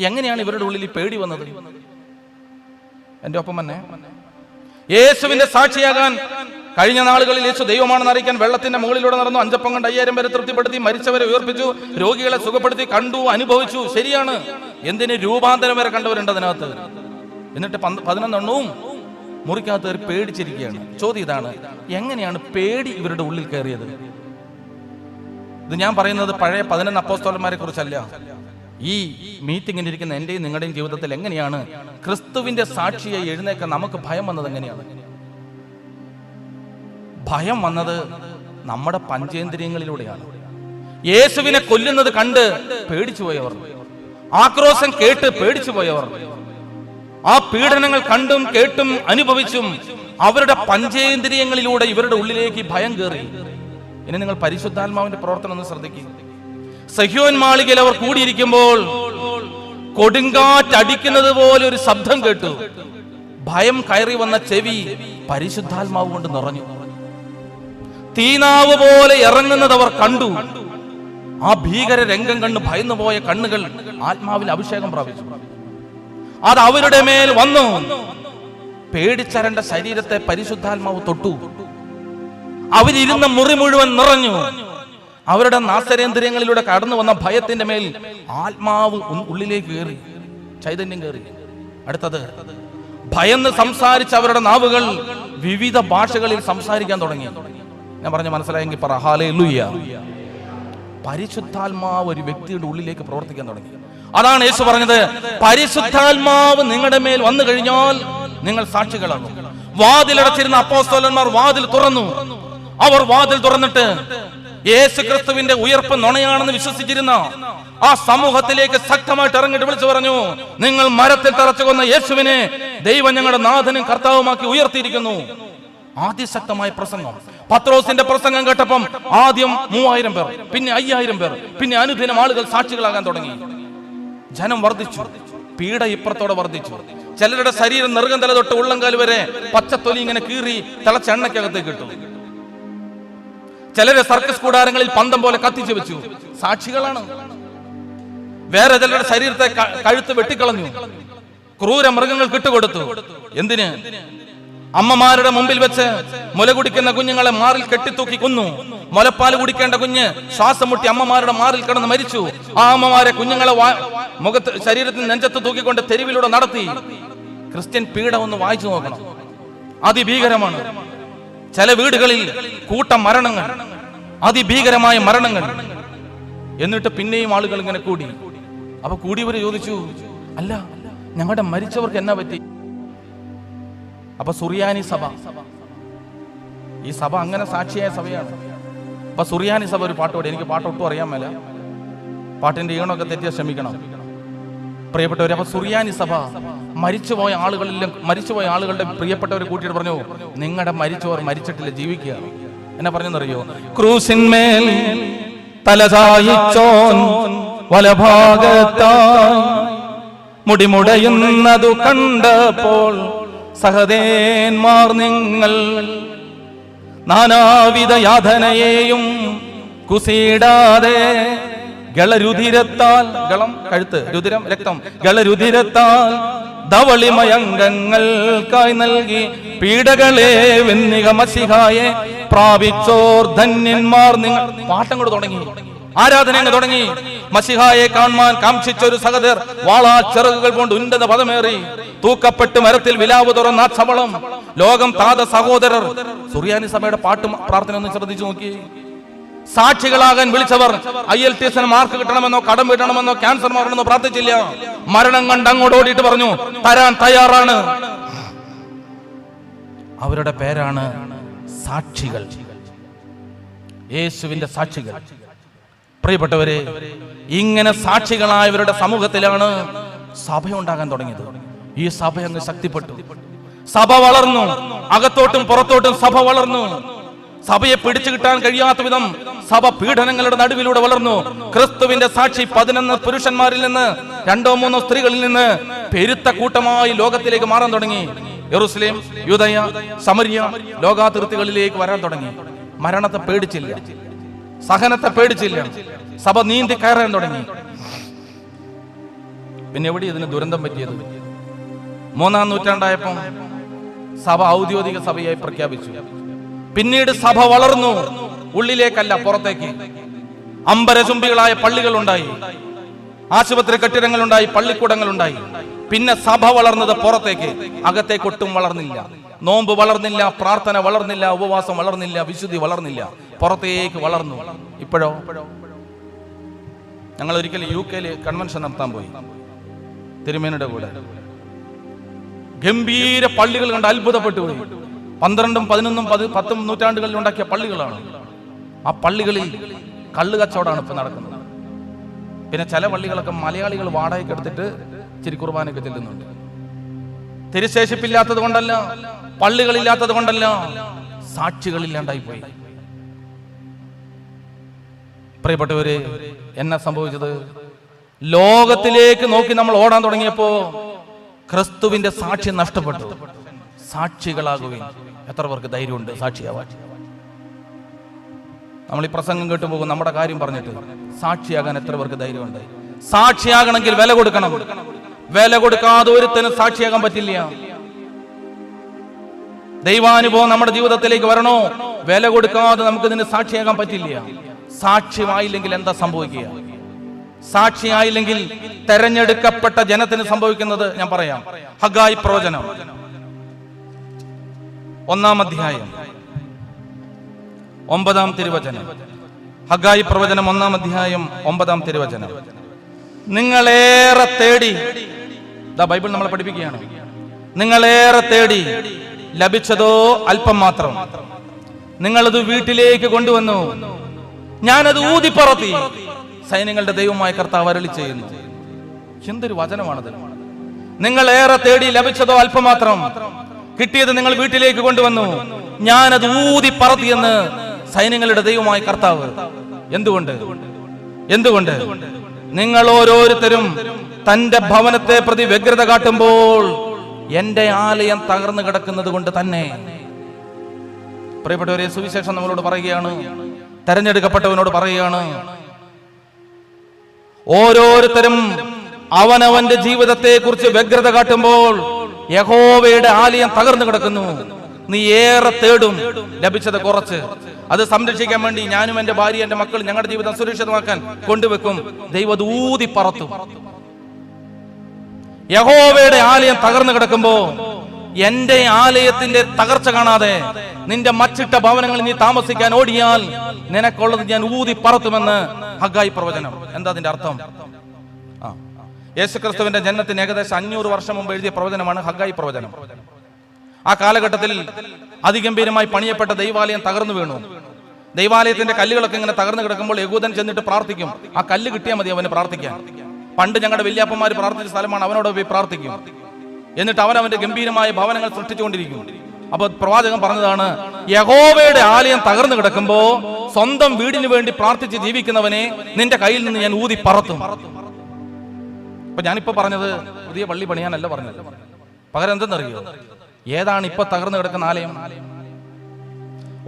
എങ്ങനെയാണ് ഇവരുടെ ഉള്ളിൽ ഈ പേടി വന്നത്? എന്റെ ഒപ്പം തന്നെ യേശുവിന്റെ സാക്ഷിയാകാൻ കഴിഞ്ഞ നാളുകളിൽ യേശു ദൈവമാണെന്ന് അറിയിക്കാൻ വെള്ളത്തിന്റെ മുകളിലൂടെ നടന്നു. 5 അപ്പം കൊണ്ട് 5000 പേരെ തൃപ്തിപ്പെടുത്തി, മരിച്ചവരെ ഉയർപ്പിച്ചു, രോഗികളെ സുഖപ്പെടുത്തി, കണ്ടു, അനുഭവിച്ചു. ശരിയാണ്. എന്തിന്? രൂപാന്തരം വരെ കണ്ടവരുണ്ട് അതിനകത്ത്. എന്നിട്ട് 11 എണ്ണവും മുറിക്കകത്ത് കയറി പേടിച്ചിരിക്കുകയാണ്. ചോദ്യം ഇതാണ്, എങ്ങനെയാണ് പേടി ഇവരുടെ ഉള്ളിൽ കയറിയത്? ഇത് ഞാൻ പറയുന്നത് പഴയ 11 അപ്പോസ്തലന്മാരെ കുറിച്ചല്ല. ഈ മീറ്റിംഗിൽ ഇരിക്കുന്ന എന്റെയും നിങ്ങളുടെയും ജീവിതത്തിൽ എങ്ങനെയാണ് ക്രിസ്തുവിന്റെ സാക്ഷിയെ എഴുന്നേക്കാൻ നമുക്ക് ഭയം വന്നത്? എങ്ങനെയാണ് ഭയം വന്നത്? നമ്മുടെ പഞ്ചേന്ദ്രിയങ്ങളിലൂടെയാണ്. യേശുവിനെ കൊല്ലുന്നത് കണ്ട് പേടിച്ചു പോയവർ, ആക്രോശം കേട്ട് പേടിച്ചു പോയവർ, ആ പീഡനങ്ങൾ കണ്ടും കേട്ടും അനുഭവിച്ചും അവരുടെ പഞ്ചേന്ദ്രിയങ്ങളിലൂടെ ഇവരുടെ ഉള്ളിലേക്ക് ഭയം കയറി. ഇനി നിങ്ങൾ പരിശുദ്ധാത്മാവിന്റെ പ്രവർത്തനം ഒന്ന് ശ്രദ്ധിക്കുക. സഹ്യോൻ മാളികയിൽ അവർ കൂടിയിരിക്കുമ്പോൾ കൊടുങ്കാറ്റ് അടിക്കുന്നത് പോലെ ഒരു ശബ്ദം കേട്ടു. ഭയം കയറി വന്ന ചെവി പരിശുദ്ധാത്മാവ് കൊണ്ട് നിറഞ്ഞു. തീനാവ് പോലെ ഇറങ്ങുന്നത് അവർ കണ്ടു. ആ ഭീകര രംഗം കണ്ട് ഭയന്നു പോയ കണ്ണുകൾ ആത്മാവിൽ അഭിഷേകം പ്രാപിച്ചു. അത് അവരുടെ മേൽ വന്നു. പേടിച്ചരണ്ട ശരീരത്തെ പരിശുദ്ധാത്മാവ് തൊട്ടു. അവരിരുന്ന മുറി മുഴുവൻ നിറഞ്ഞു. അവരുടെ നാസരേന്ദ്രിയങ്ങളിലൂടെ കടന്നു വന്ന ഭയത്തിന്റെ മേൽ ആത്മാവ് ഉള്ളിലേക്ക് കയറി, ചൈതന്യം കയറി. അടുത്തത്, ഭയന്ന് സംസാരിച്ച അവരുടെ നാവുകൾ വിവിധ ഭാഷകളിൽ സംസാരിക്കാൻ തുടങ്ങി. ഞാൻ പറഞ്ഞ മനസ്സിലായെങ്കിൽ പറ ഹല്ലേലൂയ. പരിശുദ്ധാത്മാവ് ഒരു വ്യക്തിയുടെ ഉള്ളിലേക്ക് പ്രവർത്തിക്കാൻ തുടങ്ങി. അതാണ് യേശു പറഞ്ഞത്, പരിശുദ്ധാത്മാവ് നിങ്ങളുടെ മേൽ വന്നു കഴിഞ്ഞാൽ നിങ്ങൾ സാക്ഷികളാകും. വാതിലടച്ചിരുന്ന അപ്പോസ്തലന്മാർ വാതിൽ തുറന്നു. അവർ വാതിൽ തുറന്നിട്ട് യേശു ക്രിസ്തുവിന്റെ ഉയർപ്പ് നുണയാണെന്ന് വിശ്വസിച്ചിരുന്ന ആ സമൂഹത്തിലേക്ക് ശക്തമായിട്ട് ഇറങ്ങിട്ട് വിളിച്ചു പറഞ്ഞു, നിങ്ങൾ മരത്തിൽ തറച്ചു കൊന്ന യേശുവിനെ ദൈവം ഞങ്ങളുടെ നാഥനും കർത്താവുമാക്കി ഉയർത്തിയിരിക്കുന്നു. അതിശക്തമായ പ്രസംഗം. പത്രോസിന്റെ പ്രസംഗം കേട്ടപ്പം ആദ്യം 3000 പേർ, പിന്നെ 5000 പേർ, പിന്നെ അനുദിനം ആളുകൾ സാക്ഷികളാകാൻ തുടങ്ങി. ജനം വർദ്ധിച്ചു, പീഡ ഇപ്പുറത്തോടെ വർദ്ധിച്ചു. ചിലരുടെ ശരീരം നെറുകം തല തൊട്ട് ഉള്ളംകാൽ വരെ പച്ചത്തൊലി ഇങ്ങനെ കീറി തിളച്ച എണ്ണയ്ക്കകത്തേക്ക് ഇട്ടു. ചിലരെ സർക്കസ് കൂടാരങ്ങളിൽ പന്തം പോലെ കത്തിച്ചു വെച്ചു. സാക്ഷികളാണ്. വേറെ ചിലരുടെ ശരീരത്തെ കഴുത്ത് വെട്ടിക്കളഞ്ഞു. ക്രൂര മൃഗങ്ങൾ കിട്ടുകൊടുത്തു. എന്തിന്? അമ്മമാരുടെ മുമ്പിൽ വെച്ച് മുല കുടിക്കുന്ന കുഞ്ഞുങ്ങളെ മാറിൽ കെട്ടിത്തൂക്കി കൊന്നു. മുലപ്പാൽ കുടിക്കേണ്ട കുഞ്ഞ് ശ്വാസം മുട്ടി അമ്മമാരുടെ മാറിൽ കിടന്ന് മരിച്ചു. ആ അമ്മമാരെ കുഞ്ഞുങ്ങളെ മുഖത്ത് ശരീരത്തിൽ നെഞ്ചത്ത് തൂക്കിക്കൊണ്ട് തെരുവിലൂടെ നടത്തി. ക്രിസ്ത്യൻ പീഡ ഒന്ന് വായിച്ചു നോക്കണം, അതിഭീകരമാണ്. ചില വീടുകളിൽ കൂട്ടം മരണങ്ങൾ, അതിഭീകരമായ മരണങ്ങൾ. എന്നിട്ട് പിന്നെയും ആളുകൾ ഇങ്ങനെ കൂടി. അപ്പൊ കൂടിയവര് ചോദിച്ചു, അല്ല ഞങ്ങളുടെ മരിച്ചവർക്ക് എന്നാ പറ്റി? അപ്പൊ സുറിയാനി സഭ, ഈ സഭ അങ്ങനെ സാക്ഷിയായ സഭയാണ്. അപ്പൊ സുറിയാനി സഭ ഒരു പാട്ട് പാടി. എനിക്ക് പാട്ട് ഒട്ടും അറിയാൻ മേല, പാട്ടിന്റെ ഈണമൊക്കെ തെറ്റിയാൽ ക്ഷമിക്കണം പ്രിയപ്പെട്ടവരെ. അപ്പൊ സുറിയാനി സഭ മരിച്ചുപോയ ആളുകളുടെ പ്രിയപ്പെട്ടവരെ കൂട്ടിയിട്ട് പറഞ്ഞു, നിങ്ങളുടെ മരിച്ചവർ മരിച്ചിട്ടില്ല, ജീവിക്കുക. എന്നെ പറഞ്ഞെന്നറിയോ? ക്രൂസിന്മേൽ തലചായിച്ചോൻ വലഭാഗത്തായി മുടിമുടയുന്നതു കണ്ടപ്പോൾ സഹദേന്മാർ നിങ്ങൾ നാനാവിധ യാതനയെയും കുസീടാതെ ഗളരുധിരത്താൽ, ഗളം കഴുത്ത്, രുധിരം രക്തം, ഗളരുധിരത്താൽ ധവളിമയംഗങ്ങൾക്കായി നൽകി പീഡകളെ വെന്നിക മസിഹായെ പ്രാപിച്ചോർ ധന്യന്മാർ നിങ്ങൾ. പാട്ടം കൂടെ തുടങ്ങി, ആരാധന അങ്ങ് തുടങ്ങി. മസിഹായെ കാണുവാൻ കാംക്ഷിച്ചൊരു സഹദർ വാളാ ചിറകുകൾ കൊണ്ട് ഉന്നത പദമേറി തൂക്കപ്പെട്ട് മരത്തിൽ വിലാവ് തുറന്ന ശബളം ലോകം താത സഹോദരർ. സുറിയാനി സഭയുടെ പാട്ടും പ്രാർത്ഥന ഒന്ന് ശ്രദ്ധിച്ചു നോക്കി. സാക്ഷികളാകാൻ വിളിച്ചവർ IELTS മാർക്ക് കിട്ടണമെന്നോ കടം വീട്ടണമെന്നോ ക്യാൻസർ മാറണമെന്നോ പ്രാർത്ഥിച്ചില്ല. മരണം കണ്ട് അങ്ങോട്ട് ഓടിയിട്ട് പറഞ്ഞു തരാൻ തയ്യാറാണ്. അവരുടെ പേരാണ് സാക്ഷികൾ, യേശുവിന്റെ സാക്ഷികൾ. പ്രിയപ്പെട്ടവരെ, ഇങ്ങനെ സാക്ഷികളായവരുടെ സമൂഹത്തിലാണ് സഭ ഉണ്ടാകാൻ തുടങ്ങിയത്. ഈ സഭ അങ്ങ് ശക്തിപ്പെട്ടു, സഭ വളർന്നു, അകത്തോട്ടും പുറത്തോട്ടും സഭ വളർന്നു. സഭയെ പിടിച്ചു കിട്ടാൻ കഴിയാത്ത വിധം സഭ പീഡനങ്ങളുടെ നടുവിലൂടെ വളർന്നു. ക്രിസ്തുവിന്റെ സാക്ഷി 11 പുരുഷന്മാരിൽ നിന്ന് 2-3 സ്ത്രീകളിൽ നിന്ന് പെരുത്ത കൂട്ടമായി ലോകത്തിലേക്ക് മാറാൻ തുടങ്ങി. യെരൂശലേം, യൂദയ, സമരിയ ലോകാതിർത്തികളിലേക്ക് വരാൻ തുടങ്ങി. മരണത്തെ പേടിച്ചില്ല, സഹനത്തെ പേടിച്ചില്ല, സഭ നീന്തി കയറാൻ തുടങ്ങി. പിന്നെ എവിടെ ഇതിന് ദുരന്തം പറ്റിയത്? 3-ാം നൂറ്റാണ്ടായപ്പോൾ സഭ ഔദ്യോഗിക സഭയായി പ്രഖ്യാപിച്ചു. പിന്നീട് സഭ വളർന്നു, ഉള്ളിലേക്കല്ല പുറത്തേക്ക്. അമ്പരചുംബികളായ പള്ളികൾ ഉണ്ടായി, ആശുപത്രി കെട്ടിടങ്ങൾ ഉണ്ടായി, പള്ളിക്കൂടങ്ങൾ ഉണ്ടായി. പിന്നെ സഭ വളർന്നത് പുറത്തേക്ക്, അകത്തേക്ക് ഒട്ടും വളർന്നില്ല. നോമ്പ് വളർന്നില്ല, പ്രാർത്ഥന വളർന്നില്ല, ഉപവാസം വളർന്നില്ല, വിശുദ്ധി വളർന്നില്ല, പുറത്തേക്ക് വളർന്നു. ഇപ്പോഴോ? ഞങ്ങൾ ഒരിക്കൽ UK കൺവെൻഷൻ നടത്താൻ പോയി തിരുമേനിയുടെ കൂടെ. ഗംഭീര പള്ളികൾ കണ്ട് അത്ഭുതപ്പെട്ടു പോയി. 12, 11, 10 നൂറ്റാണ്ടുകളിൽ ഉണ്ടാക്കിയ പള്ളികളാണ്. ആ പള്ളികളിൽ കള്ള് കച്ചവടമാണ് ഇപ്പൊ നടക്കുന്നത്. പിന്നെ ചില പള്ളികളൊക്കെ മലയാളികൾ വാടകയ്ക്ക് എടുത്തിട്ട് ഇച്ചിരി കുർബാനയൊക്കെ ചെല്ലുന്നുണ്ട്. തിരുശേഷിപ്പില്ലാത്തത് കൊണ്ടല്ല, പള്ളികളില്ലാത്തത് കൊണ്ടല്ല, സാക്ഷികളില്ലാണ്ടായി പോയി. പ്രിയപ്പെട്ടവരെ, എന്നാ സംഭവിച്ചത്? ലോകത്തിലേക്ക് നോക്കി നമ്മൾ ഓടാൻ തുടങ്ങിയപ്പോ ക്രിസ്തുവിന്റെ സാക്ഷി നഷ്ടപ്പെട്ടു. സാക്ഷികളാകുകയും. എത്ര പേർക്ക് ധൈര്യമുണ്ട് സാക്ഷിയാവാൻ? നമ്മൾ ഈ പ്രസംഗം കേട്ടു പോകും, നമ്മുടെ കാര്യം പറഞ്ഞിട്ട് സാക്ഷിയാകാൻ എത്ര പേർക്ക് ധൈര്യമുണ്ട്? സാക്ഷിയാകണമെങ്കിൽ വില കൊടുക്കണം. വില കൊടുക്കാതെ ഒരുത്തനും സാക്ഷിയാകാൻ പറ്റില്ല. ദൈവാനുഭവം നമ്മുടെ ജീവിതത്തിലേക്ക് വരണോ? വില കൊടുക്കാതെ നമുക്ക് ഇതിന് സാക്ഷിയാകാൻ പറ്റില്ല. സാക്ഷ്യമായില്ലെങ്കിൽ എന്താ സംഭവിക്കുക? സാക്ഷിയായില്ലെങ്കിൽ തെരഞ്ഞെടുക്കപ്പെട്ട ജനത്തിന് സംഭവിക്കുന്നത് ഞാൻ പറയാം. ഹഗായി പ്രവചനം 1-ാം അധ്യായം 9-ാം തിരുവചനം. ഹഗായി പ്രവചനം 1-ാം അധ്യായം 9-ാം തിരുവചനം. നിങ്ങളേറെ തേടി, ബൈബിൾ നമ്മളെ പഠിപ്പിക്കുകയാണ്, നിങ്ങളേറെ തേടി ലഭിച്ചതോ അല്പം മാത്രം. നിങ്ങളത് വീട്ടിലേക്ക് കൊണ്ടുവന്നു, ഞാനത് ഊതിപ്പറത്തി. സൈന്യങ്ങളുടെ ദൈവമായ കർത്താവ് അരുളി ചെയ്യുന്നു. എന്തൊരു വചനമാണത്! നിങ്ങളേറെ തേടി ലഭിച്ചതോ അല്പമാത്രം, കിട്ടിയത് നിങ്ങൾ വീട്ടിലേക്ക് കൊണ്ടുവന്നു, ഞാനത് ഊതി പറത്തിയെന്ന് സൈന്യങ്ങളുടെ ദൈവമായ കർത്താവ്. എന്തുകൊണ്ട്? എന്തുകൊണ്ട്? നിങ്ങൾ ഓരോരുത്തരും തന്റെ ഭവനത്തെ പ്രതി വ്യഗ്രത കാട്ടുമ്പോൾ എന്റെ ആലയം തകർന്നു കിടക്കുന്നത് കൊണ്ട് തന്നെ. പ്രിയപ്പെട്ടവരെ, സുവിശേഷം നമ്മളോട് പറയുകയാണ്, തെരഞ്ഞെടുക്കപ്പെട്ടവനോട് പറയുകയാണ്, ഓരോരുത്തരും അവനവന്റെ ജീവിതത്തെ കുറിച്ച് വ്യഗ്രത കാട്ടുമ്പോൾ യഹോവയുടെ ആലയം തകർന്നു കിടക്കുന്നു. നീ ഏറെ തേടും, ലഭിച്ചത് കുറച്ച്. അത് സംരക്ഷിക്കാൻ വേണ്ടി ഞാനും എന്റെ ഭാര്യ, എന്റെ മക്കൾ ഞങ്ങളുടെ ജീവിതം സുരക്ഷിതമാക്കാൻ കൊണ്ടുവെക്കും. ദൈവം അത് ഊതി പറത്തും. യഹോവയുടെ ആലയം തകർന്നു കിടക്കുമ്പോ എന്റെ ആലയത്തിന്റെ തകർച്ച കാണാതെ നിന്റെ മച്ചിട്ട ഭവനങ്ങളിൽ നീ താമസിക്കാൻ ഓടിയാൽ നിനക്കുള്ളത് ഞാൻ ഊതി പറത്തുമെന്ന് ഹഗായി പ്രവചനം. എന്താ അതിന്റെ അർത്ഥം? യേശുക്രിസ്തുവിന്റെ ജനനത്തിന് ഏകദേശം 500 വർഷം മുമ്പ് എഴുതിയ പ്രവചനമാണ് ഹഗായി പ്രവചനം. ആ കാലഘട്ടത്തിൽ അതിഗംഭീരമായി പണിയപ്പെട്ട ദൈവാലയം തകർന്നു വീണു. ദൈവാലയത്തിന്റെ കല്ലുകളൊക്കെ ഇങ്ങനെ തകർന്നു കിടക്കുമ്പോൾ യഹൂദൻ ചെന്നിട്ട് പ്രാർത്ഥിക്കും, ആ കല്ല് കിട്ടിയാൽ മതി അവന് പ്രാർത്ഥിക്കാൻ. പണ്ട് ഞങ്ങളുടെ വല്യാപ്പന്മാർ പ്രാർത്ഥിച്ച സ്ഥലമാണ്, അവനോട് പോയി പ്രാർത്ഥിക്കും. എന്നിട്ട് അവന്റെ ഗംഭീരമായ ഭവനങ്ങൾ സൃഷ്ടിച്ചുകൊണ്ടിരിക്കും. അപ്പൊ പ്രവാചകൻ പറഞ്ഞതാണ്, യഹോവയുടെ ആലയം തകർന്നു കിടക്കുമ്പോ സ്വന്തം വീടിന് വേണ്ടി പ്രാർത്ഥിച്ച് ജീവിക്കുന്നവനെ നിന്റെ കയ്യിൽ നിന്ന് ഞാൻ ഊതി പറത്തും. അപ്പൊ ഞാനിപ്പോ പറഞ്ഞത് പുതിയ പള്ളി പണിയാനല്ല പറഞ്ഞത്. പകരം എന്തെന്നറിയോ? ഏതാണ് ഇപ്പൊ തകർന്നു കിടക്കുന്ന ആലയം?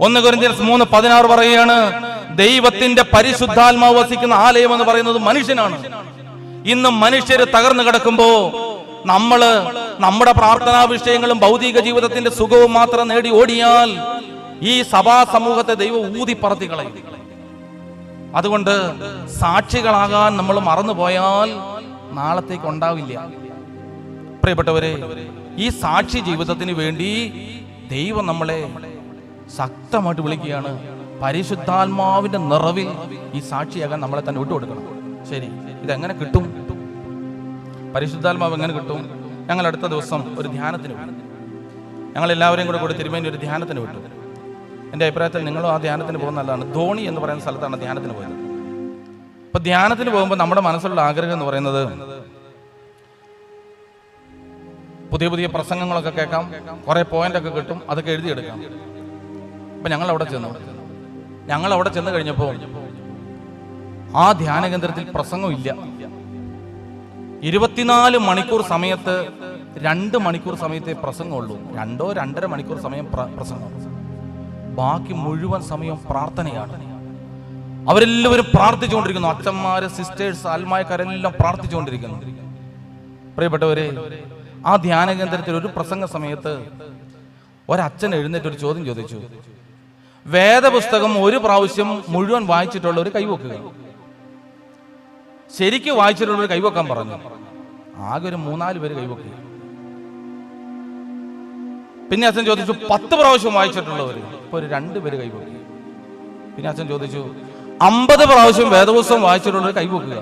1 കൊരിന്ത്യൻസ് 3:16 പറയുകയാണ്, ദൈവത്തിന്റെ പരിശുദ്ധാത്മാവ് വസിക്കുന്ന ആലയം എന്ന് പറയുന്നത് മനുഷ്യനാണ്. ഇന്ന് മനുഷ്യര് തകർന്നു കിടക്കുമ്പോ നമ്മുടെ പ്രാർത്ഥനാ വിഷയങ്ങളും ഭൗതിക ജീവിതത്തിന്റെ സുഖവും മാത്രം നേടി ഓടിയാൽ ഈ സഭാ സമൂഹത്തെ ദൈവം ഊതിപ്പറത്തി കളയും. അതുകൊണ്ട് സാക്ഷികളാകാൻ നമ്മൾ മറന്നുപോയാൽ നാളത്തേക്ക് ഉണ്ടാവില്ല. പ്രിയപ്പെട്ടവരെ, ഈ സാക്ഷി ജീവിതത്തിന് വേണ്ടി ദൈവം നമ്മളെ ശക്തമായിട്ട് വിളിക്കുകയാണ്. പരിശുദ്ധാത്മാവിന്റെ നിറവിൽ ഈ സാക്ഷിയാകാൻ നമ്മളെ തന്നെ വിട്ടുകൊടുക്കണം. ശരി, ഇതെങ്ങനെ കിട്ടും? പരിശുദ്ധാത്മാവ് എങ്ങനെ കിട്ടും? ഞങ്ങൾ അടുത്ത ദിവസം ഒരു ധ്യാനത്തിന് വിട്ടു. ഞങ്ങൾ എല്ലാവരെയും കൂടെ തിരുമേനി ഒരു ധ്യാനത്തിന് വിട്ടു. എൻ്റെ അഭിപ്രായത്തിൽ നിങ്ങളും ആ ധ്യാനത്തിന് പോകുന്ന നല്ലതാണ്. ധോണി എന്ന് പറയുന്ന സ്ഥലത്താണ് ധ്യാനത്തിന് പോയത്. അപ്പൊ ധ്യാനത്തിന് പോകുമ്പോൾ നമ്മുടെ മനസ്സിലുള്ള ആഗ്രഹം എന്ന് പറയുന്നത് പുതിയ പുതിയ പ്രസംഗങ്ങളൊക്കെ കേൾക്കാം, കുറെ പോയിന്റൊക്കെ കിട്ടും, അതൊക്കെ എഴുതിയെടുക്കാം. അപ്പൊ ഞങ്ങൾ അവിടെ ചെന്ന് കഴിഞ്ഞപ്പോൾ ആ ധ്യാന കേന്ദ്രത്തിൽ പ്രസംഗം ഇല്ല. 24 മണിക്കൂർ സമയത്ത് 2 മണിക്കൂർ സമയത്തെ പ്രസംഗമുള്ളൂ. 2-2.5 മണിക്കൂർ സമയം പ്രസംഗം. ബാക്കി മുഴുവൻ സമയം പ്രാർത്ഥനയാണ്. അവരെല്ലാവരും പ്രാർത്ഥിച്ചുകൊണ്ടിരിക്കുന്നു. അച്ഛന്മാര്, സിസ്റ്റേഴ്സ്, ആത്മായക്കാരെല്ലാം പ്രാർത്ഥിച്ചുകൊണ്ടിരിക്കുന്നു. പ്രിയപ്പെട്ടവരെ, ആ ധ്യാന കേന്ദ്രത്തിൽ ഒരു പ്രസംഗ സമയത്ത് ഒരച്ഛൻ എഴുന്നേറ്റ് ഒരു ചോദ്യം ചോദിച്ചു. വേദപുസ്തകം ഒരു പ്രാവശ്യം മുഴുവൻ വായിച്ചിട്ടുള്ള ഒരു കൈവക്കുക, ശരിക്കും വായിച്ചിട്ടുള്ളവർ കൈവക്കാൻ പറഞ്ഞു. ആകെ ഒരു 3-4 പേര് കൈവക്കുക. പിന്നെ അച്ഛൻ ചോദിച്ചു 10 പ്രാവശ്യം വായിച്ചിട്ടുള്ളവർ, ഇപ്പൊ ഒരു 2 പേര് കൈവക്കുക. പിന്നെ അച്ഛൻ ചോദിച്ചു 50 പ്രാവശ്യം വേദപുസ്തകം വായിച്ചിട്ടുള്ളവർ കൈവക്കുക.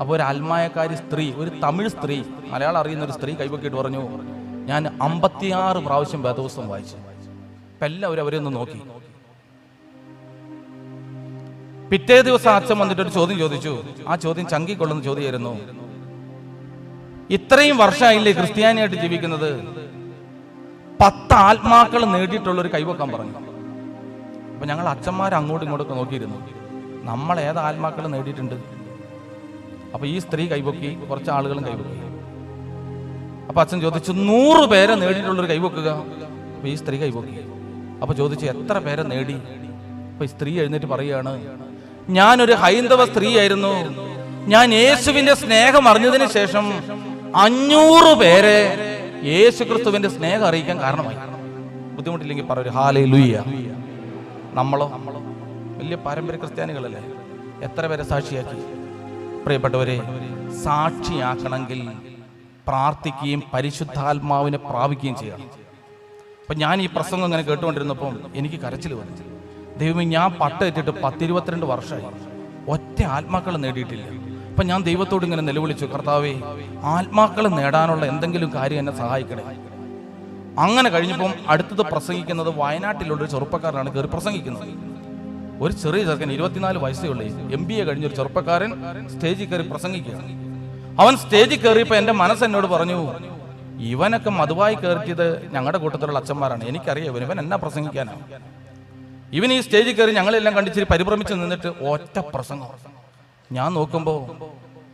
അപ്പൊ ഒരു ആത്മായക്കാരി സ്ത്രീ, ഒരു തമിഴ് സ്ത്രീ, മലയാളം അറിയുന്ന ഒരു സ്ത്രീ കൈവക്കിയിട്ട് പറഞ്ഞു, ഞാൻ 56 പ്രാവശ്യം വേദപുസ്തകം വായിച്ചു. ഇപ്പൊ എല്ലാവരും അവരെ ഒന്ന് നോക്കി. പിറ്റേ ദിവസം അച്ഛൻ വന്നിട്ട് ഒരു ചോദ്യം ചോദിച്ചു. ആ ചോദ്യം ചങ്കിക്കൊള്ളുന്ന ചോദ്യമായിരുന്നു. ഇത്രയും വർഷമായില്ലേ ക്രിസ്ത്യാനിയായിട്ട് ജീവിക്കുന്നത്, 10 ആത്മാക്കൾ നേടിയിട്ടുള്ള ഒരു കൈവക്കാൻ പറഞ്ഞു. അപ്പൊ ഞങ്ങൾ അച്ഛന്മാർ അങ്ങോട്ടും ഇങ്ങോട്ടൊക്കെ നോക്കിയിരുന്നു, നമ്മൾ ഏത് ആത്മാക്കൾ നേടിയിട്ടുണ്ട്? അപ്പൊ ഈ സ്ത്രീ കൈവക്കി, കുറച്ച് ആളുകളും കൈവക്കി. അപ്പൊ അച്ഛൻ ചോദിച്ചു 100 പേരെ നേടിയിട്ടുള്ളൊരു കൈവക്കുക. അപ്പൊ ഈ സ്ത്രീ കൈവക്കി. അപ്പൊ ചോദിച്ചു എത്ര പേരെ നേടി? അപ്പൊ ഈ സ്ത്രീ എഴുന്നേറ്റ് പറയുകയാണ്, ഞാനൊരു ഹൈന്ദവ സ്ത്രീ ആയിരുന്നു. ഞാൻ യേശുവിന്റെ സ്നേഹം അറിഞ്ഞതിന് ശേഷം 500 പേരെ യേശു ക്രിസ്തുവിന്റെ സ്നേഹം അറിയിക്കാൻ കാരണമായി. ബുദ്ധിമുട്ടില്ലെങ്കിൽ പറയൂ ഹല്ലേലൂയ. നമ്മളോ വലിയ പാരമ്പര്യ ക്രിസ്ത്യാനികളല്ലേ, എത്ര പേരെ സാക്ഷിയാക്കി? പ്രിയപ്പെട്ടവരെ, സാക്ഷിയാക്കണമെങ്കിൽ പ്രാർത്ഥിക്കുകയും പരിശുദ്ധാത്മാവിനെ പ്രാപിക്കുകയും ചെയ്യണം. അപ്പൊ ഞാൻ ഈ പ്രസംഗം ഇങ്ങനെ കേട്ടുകൊണ്ടിരുന്നപ്പോൾ എനിക്ക് കരച്ചിൽ വന്നു. ദൈവമേ, ഞാൻ പട്ടേറ്റിട്ട് 10-22 വർഷമായി, ഒറ്റ ആത്മാക്കൾ നേടിയിട്ടില്ല. അപ്പൊ ഞാൻ ദൈവത്തോട് ഇങ്ങനെ നിലവിളിച്ചു, കർത്താവേ, ആത്മാക്കൾ നേടാനുള്ള എന്തെങ്കിലും കാര്യം എന്നെ സഹായിക്കണേ. അങ്ങനെ കഴിഞ്ഞപ്പം അടുത്തത് പ്രസംഗിക്കുന്നത് വയനാട്ടിലുള്ളൊരു ചെറുപ്പക്കാരനാണ് കയറി പ്രസംഗിക്കുന്നത്. ഒരു ചെറിയ ചെറുക്കൻ, 24 വയസ്സേ ഉള്ളൂ, MBA കഴിഞ്ഞൊരു ചെറുപ്പക്കാരൻ സ്റ്റേജിൽ കയറി പ്രസംഗിക്കുക. അവൻ സ്റ്റേജിൽ കയറിയപ്പോൾ എൻ്റെ മനസ്സെന്നോട് പറഞ്ഞു, ഇവനൊക്കെ മധുവായി കയറിയത് ഞങ്ങളുടെ കൂട്ടത്തിലുള്ള അച്ഛന്മാരാണ്, എനിക്കറിയാം ഇവൻ എന്നാ പ്രസംഗിക്കാനാണ്. ഇവൻ ഈ സ്റ്റേജിൽ കയറി ഞങ്ങളെല്ലാം കണ്ടിച്ചിരി പരിഭ്രമിച്ച് നിന്നിട്ട് ഒറ്റ പ്രസംഗം. ഞാൻ നോക്കുമ്പോൾ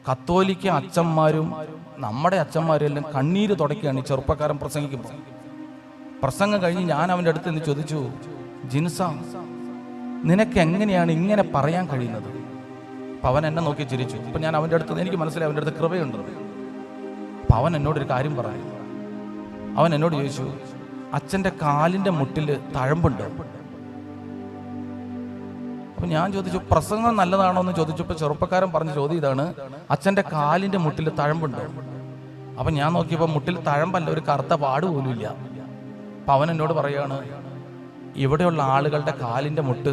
കത്തോലിക്ക അച്ഛന്മാരും നമ്മുടെ അച്ഛന്മാരും എല്ലാം കണ്ണീര് തുടക്കുകയാണ് ഈ ചെറുപ്പക്കാരൻ പ്രസംഗിക്കുമ്പോൾ. പ്രസംഗം കഴിഞ്ഞ് ഞാൻ അവൻ്റെ അടുത്ത് നിന്ന് ചോദിച്ചു, ജിൻസ, നിനക്ക് എങ്ങനെയാണ് ഇങ്ങനെ പറയാൻ കഴിയുന്നത്? അപ്പം അവൻ എന്നെ നോക്കി ചിരിച്ചു. അപ്പം ഞാൻ അവൻ്റെ അടുത്ത്, എനിക്ക് മനസ്സിലായി അവൻ്റെ അടുത്ത് കൃപയുണ്ടെന്ന്. അപ്പം അവൻ എന്നോടൊരു കാര്യം പറഞ്ഞു. അവൻ എന്നോട് ചോദിച്ചു, അച്ഛൻ്റെ കാലിൻ്റെ മുട്ടിൽ തഴമ്പുണ്ട്. അപ്പം ഞാൻ ചോദിച്ചു, പ്രസംഗം നല്ലതാണോ എന്ന് ചോദിച്ചപ്പോൾ ചെറുപ്പക്കാരൻ പറഞ്ഞ ചോദ്യം ഇതാണ്, അച്ഛൻ്റെ കാലിൻ്റെ മുട്ടിൽ തഴമ്പുണ്ട്. അപ്പം ഞാൻ നോക്കിയപ്പോൾ മുട്ടിൽ തഴമ്പല്ല, ഒരു കറുത്ത പാട് പോലും ഇല്ല. അപ്പം അവൻ എന്നോട് പറയുകയാണ്, ഇവിടെയുള്ള ആളുകളുടെ കാലിൻ്റെ മുട്ട്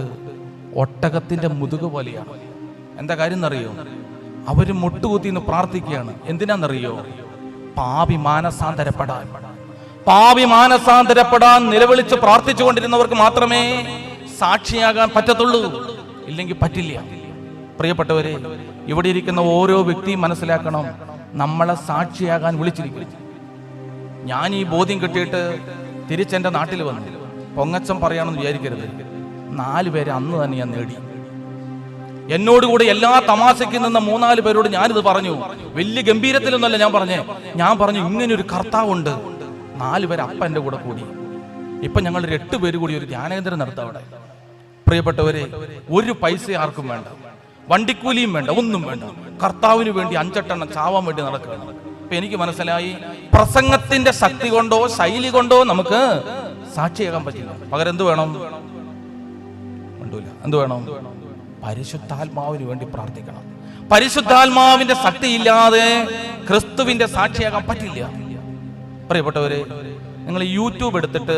ഒട്ടകത്തിൻ്റെ മുതുക് പോലെയാണ്. എന്താ കാര്യം എന്നറിയോ? അവര് മുട്ടുകുത്തിന്ന് പ്രാർത്ഥിക്കുകയാണ്. എന്തിനാണെന്നറിയോ? പാപി മാനസാന്തരപ്പെടാൻ നിലവിളിച്ച് പ്രാർത്ഥിച്ചു കൊണ്ടിരുന്നവർക്ക് മാത്രമേ സാക്ഷിയാകാൻ പറ്റത്തുള്ളൂ, ഇല്ലെങ്കിൽ പറ്റില്ല. പ്രിയപ്പെട്ടവരെ, ഇവിടെ ഇരിക്കുന്ന ഓരോ വ്യക്തിയും മനസ്സിലാക്കണം, നമ്മളെ സാക്ഷിയാകാൻ വിളിച്ചിരിക്കുന്നു. ഞാൻ ഈ ബോധ്യം കിട്ടിയിട്ട് തിരിച്ചെൻ്റെ നാട്ടിൽ വന്നു. പൊങ്ങച്ചം പറയാണെന്ന് വിചാരിക്കരുത്, 4 പേരെ അന്ന് തന്നെ ഞാൻ നേടി. എന്നോടുകൂടി എല്ലാ തമാശയ്ക്ക് നിന്ന 3-4 പേരോട് ഞാനിത് പറഞ്ഞു. വലിയ ഗംഭീരത്തിലൊന്നല്ല ഞാൻ പറഞ്ഞു, ഇങ്ങനൊരു കർത്താവുണ്ട്. 4 പേര് അപ്പ എൻ്റെ കൂടെ കൂടി. ഇപ്പൊ ഞങ്ങൾ 8 പേര് കൂടി ഒരു ധ്യാനകേന്ദ്രം നടത്താം അവിടെ. പ്രിയപ്പെട്ടവരെ, ഒരു പൈസ ആർക്കും വേണ്ട, വണ്ടിക്കൂലിയും വേണ്ട, ഒന്നും വേണ്ട. കർത്താവിന് വേണ്ടി 5-8 എണ്ണം ചാവാൻ വേണ്ടി നടക്കുകയാണ്. അപ്പൊ എനിക്ക് മനസ്സിലായി, പ്രസംഗത്തിന്റെ ശക്തി കൊണ്ടോ ശൈലി കൊണ്ടോ നമുക്ക് സാക്ഷിയാകാൻ പറ്റില്ല. പകരം എന്ത് വേണം? എന്ത് വേണം? പരിശുദ്ധാത്മാവിന് വേണ്ടി പ്രാർത്ഥിക്കണം. പരിശുദ്ധാത്മാവിന്റെ ശക്തി ഇല്ലാതെ ക്രിസ്തുവിന്റെ സാക്ഷിയാകാൻ പറ്റില്ല. പ്രിയപ്പെട്ടവരെ, നിങ്ങൾ യൂട്യൂബ് എടുത്തിട്ട്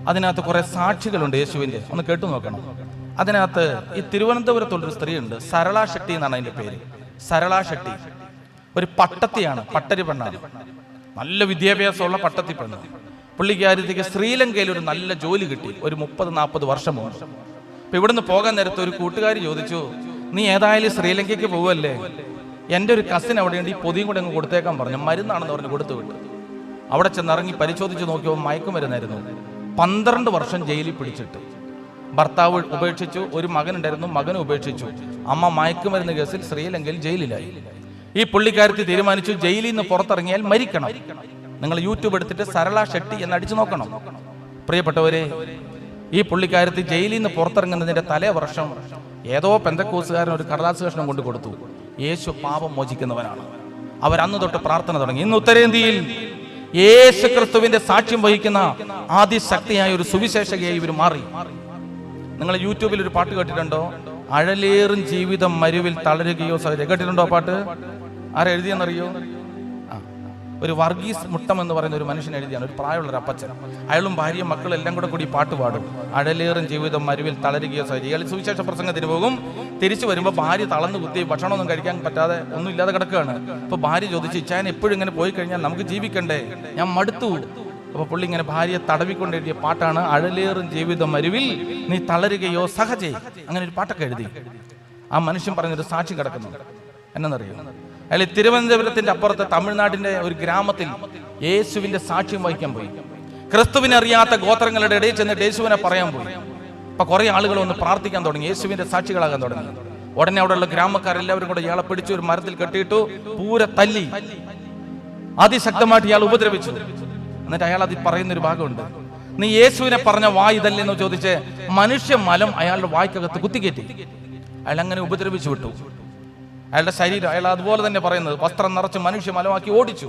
അതിനകത്ത് കുറെ സാക്ഷികളുണ്ട് യേശുവിന്റെ, ഒന്ന് കേട്ടു നോക്കണം. അതിനകത്ത് ഈ തിരുവനന്തപുരത്തുള്ളൊരു സ്ത്രീയുണ്ട്, സരള ഷെട്ടി എന്നാണ് അതിന്റെ പേര്. സരള ഷെട്ടി ഒരു പട്ടത്തിയാണ്, പട്ടരി പെണ്ണാണ്, നല്ല വിദ്യാഭ്യാസമുള്ള പട്ടത്തി പെണ്ണ്. പുള്ളിക്കാരിക്ക് ശ്രീലങ്കയിൽ ഒരു നല്ല ജോലി കിട്ടി ഒരു 30-40 വർഷം മുമ്പ്. അപ്പൊ ഇവിടുന്ന് പോകാൻ നേരത്ത് ഒരു കൂട്ടുകാരി ചോദിച്ചു, നീ ഏതായാലും ശ്രീലങ്കയ്ക്ക് പോവല്ലേ, എൻ്റെ ഒരു കസിൻ അവിടെയുണ്ട്, ഈ പൊതിയും കൂടെ അങ്ങ് കൊടുത്തേക്കാൻ പറഞ്ഞു. മരുന്നാണെന്ന് പറഞ്ഞ് കൊടുത്തു വിട്ടു. അവിടെ ചെന്നിറങ്ങി പരിശോധിച്ച് നോക്കിയപ്പോൾ മയക്കുമരുന്നായിരുന്നു. 12 വർഷം ജയിലിൽ പിടിച്ചിട്ട്. ഭർത്താവ് ഉപേക്ഷിച്ചു, ഒരു മകനുണ്ടായിരുന്നു, മകനെ ഉപേക്ഷിച്ചു. അമ്മ മയക്കുമരുന്ന് കേസിൽ ശ്രീലങ്കയിൽ ജയിലിലായി. ഈ പുള്ളിക്കാരത്തി തീരുമാനിച്ചു, ജയിലിൽ നിന്ന് പുറത്തിറങ്ങിയാൽ മരിക്കണം. നിങ്ങൾ യൂട്യൂബ് എടുത്തിട്ട് സരള ഷെട്ടി എന്നടിച്ചു നോക്കണം. പ്രിയപ്പെട്ടവരെ, ഈ പുള്ളിക്കാരത്തി ജയിലിൽ നിന്ന് പുറത്തിറങ്ങുന്നതിന്റെ തലേ വർഷം ഏതോ പെന്തക്കോസുകാരൻ ഒരു കടലാസ് കഷ്ണം കൊണ്ട് കൊടുത്തു, യേശു പാപം മോചിക്കുന്നവനാണ്. അവരന്ന് തൊട്ട് പ്രാർത്ഥന തുടങ്ങി. ഇന്ന് ഉത്തരേന്ത്യയിൽ യേശു ക്രിസ്തുവിന്റെ സാക്ഷ്യം വഹിക്കുന്ന ആദിശക്തിയായ ഒരു സുവിശേഷകയായി ഇവർ മാറി. നിങ്ങൾ യൂട്യൂബിൽ ഒരു പാട്ട് കേട്ടിട്ടുണ്ടോ? അഴലേറും ജീവിതം മരുവിൽ തളരുകയോ സഹജ. കേട്ടിട്ടുണ്ടോ പാട്ട്? ആരാ എഴുതിയെന്നറിയോ? ഒരു വർഗീസ് മുട്ടം എന്ന് പറയുന്ന ഒരു മനുഷ്യൻ എഴുതിയാണ്, ഒരു പ്രായമുള്ളൊരു അപ്പച്ചൻ. അയാളും ഭാര്യയും മക്കളും എല്ലാം കൂടി പാട്ട് പാടും. അഴലേറും ജീവിതം മരുവിൽ തളരുകയോ സഹജ. ഇയാൾ സുവിശേഷ പ്രസംഗത്തിന് പോകും. തിരിച്ചു വരുമ്പോൾ ഭാര്യ തളർന്നു കുത്തി, ഭക്ഷണമൊന്നും കഴിക്കാൻ പറ്റാതെ ഒന്നും ഇല്ലാതെ കിടക്കുകയാണ്. അപ്പൊ ഭാര്യ ചോദിച്ചു, ഇച്ചായൻ എപ്പോഴും ഇങ്ങനെ പോയി കഴിഞ്ഞാൽ നമുക്ക് ജീവിക്കണ്ടേ, ഞാൻ മടുത്തു. അപ്പൊ പുള്ളി ഇങ്ങനെ ഭാര്യയെ തടവിക്കൊണ്ടെഴുതിയ പാട്ടാണ് അഴലേറും ജീവിതം മരുവിൽ നീ തളരുകയോ സഹജേ. അങ്ങനെ ഒരു പാട്ടൊക്കെ എഴുതി. ആ മനുഷ്യൻ പറഞ്ഞൊരു സാക്ഷി കിടക്കുന്നു. എന്നറിയോ? അയാൾ തിരുവനന്തപുരത്തിന്റെ അപ്പുറത്ത് തമിഴ്നാടിന്റെ ഒരു ഗ്രാമത്തിൽ യേശുവിന്റെ സാക്ഷ്യം വഹിക്കാൻ പോയി. ക്രിസ്തുവിനെ അറിയാത്ത ഗോത്രങ്ങളുടെ ഇടയിൽ ചെന്നിട്ട് യേശുവിനെ പറയാൻ പോയി. അപ്പൊ കുറെ ആളുകൾ ഒന്ന് പ്രാർത്ഥിക്കാൻ തുടങ്ങി, യേശുവിന്റെ സാക്ഷികളാകാൻ തുടങ്ങി. ഉടനെ അവിടെയുള്ള ഗ്രാമക്കാരെല്ലാവരും കൂടെ ഇയാളെ പിടിച്ച് ഒരു മരത്തിൽ കെട്ടിയിട്ടു പൂര തല്ലി അതിശക്തമായിട്ട് ഇയാൾ ഉപദ്രവിച്ചു. എന്നിട്ട് അയാൾ അതിൽ പറയുന്നൊരു ഭാഗമുണ്ട്, നീ യേശുവിനെ പറഞ്ഞ വായ് ഇതല്ലെന്ന് ചോദിച്ച് മനുഷ്യ മലം അയാളുടെ വായ്ക്കകത്ത് കുത്തിക്കയറ്റി. അയാൾ അങ്ങനെ ഉപദ്രവിച്ചു വിട്ടു. അയാളുടെ ശരീരം, അയാൾ അതുപോലെ തന്നെ പറയുന്നത്, വസ്ത്രം നിറച്ച് മനുഷ്യ മലമാക്കി ഓടിച്ചു.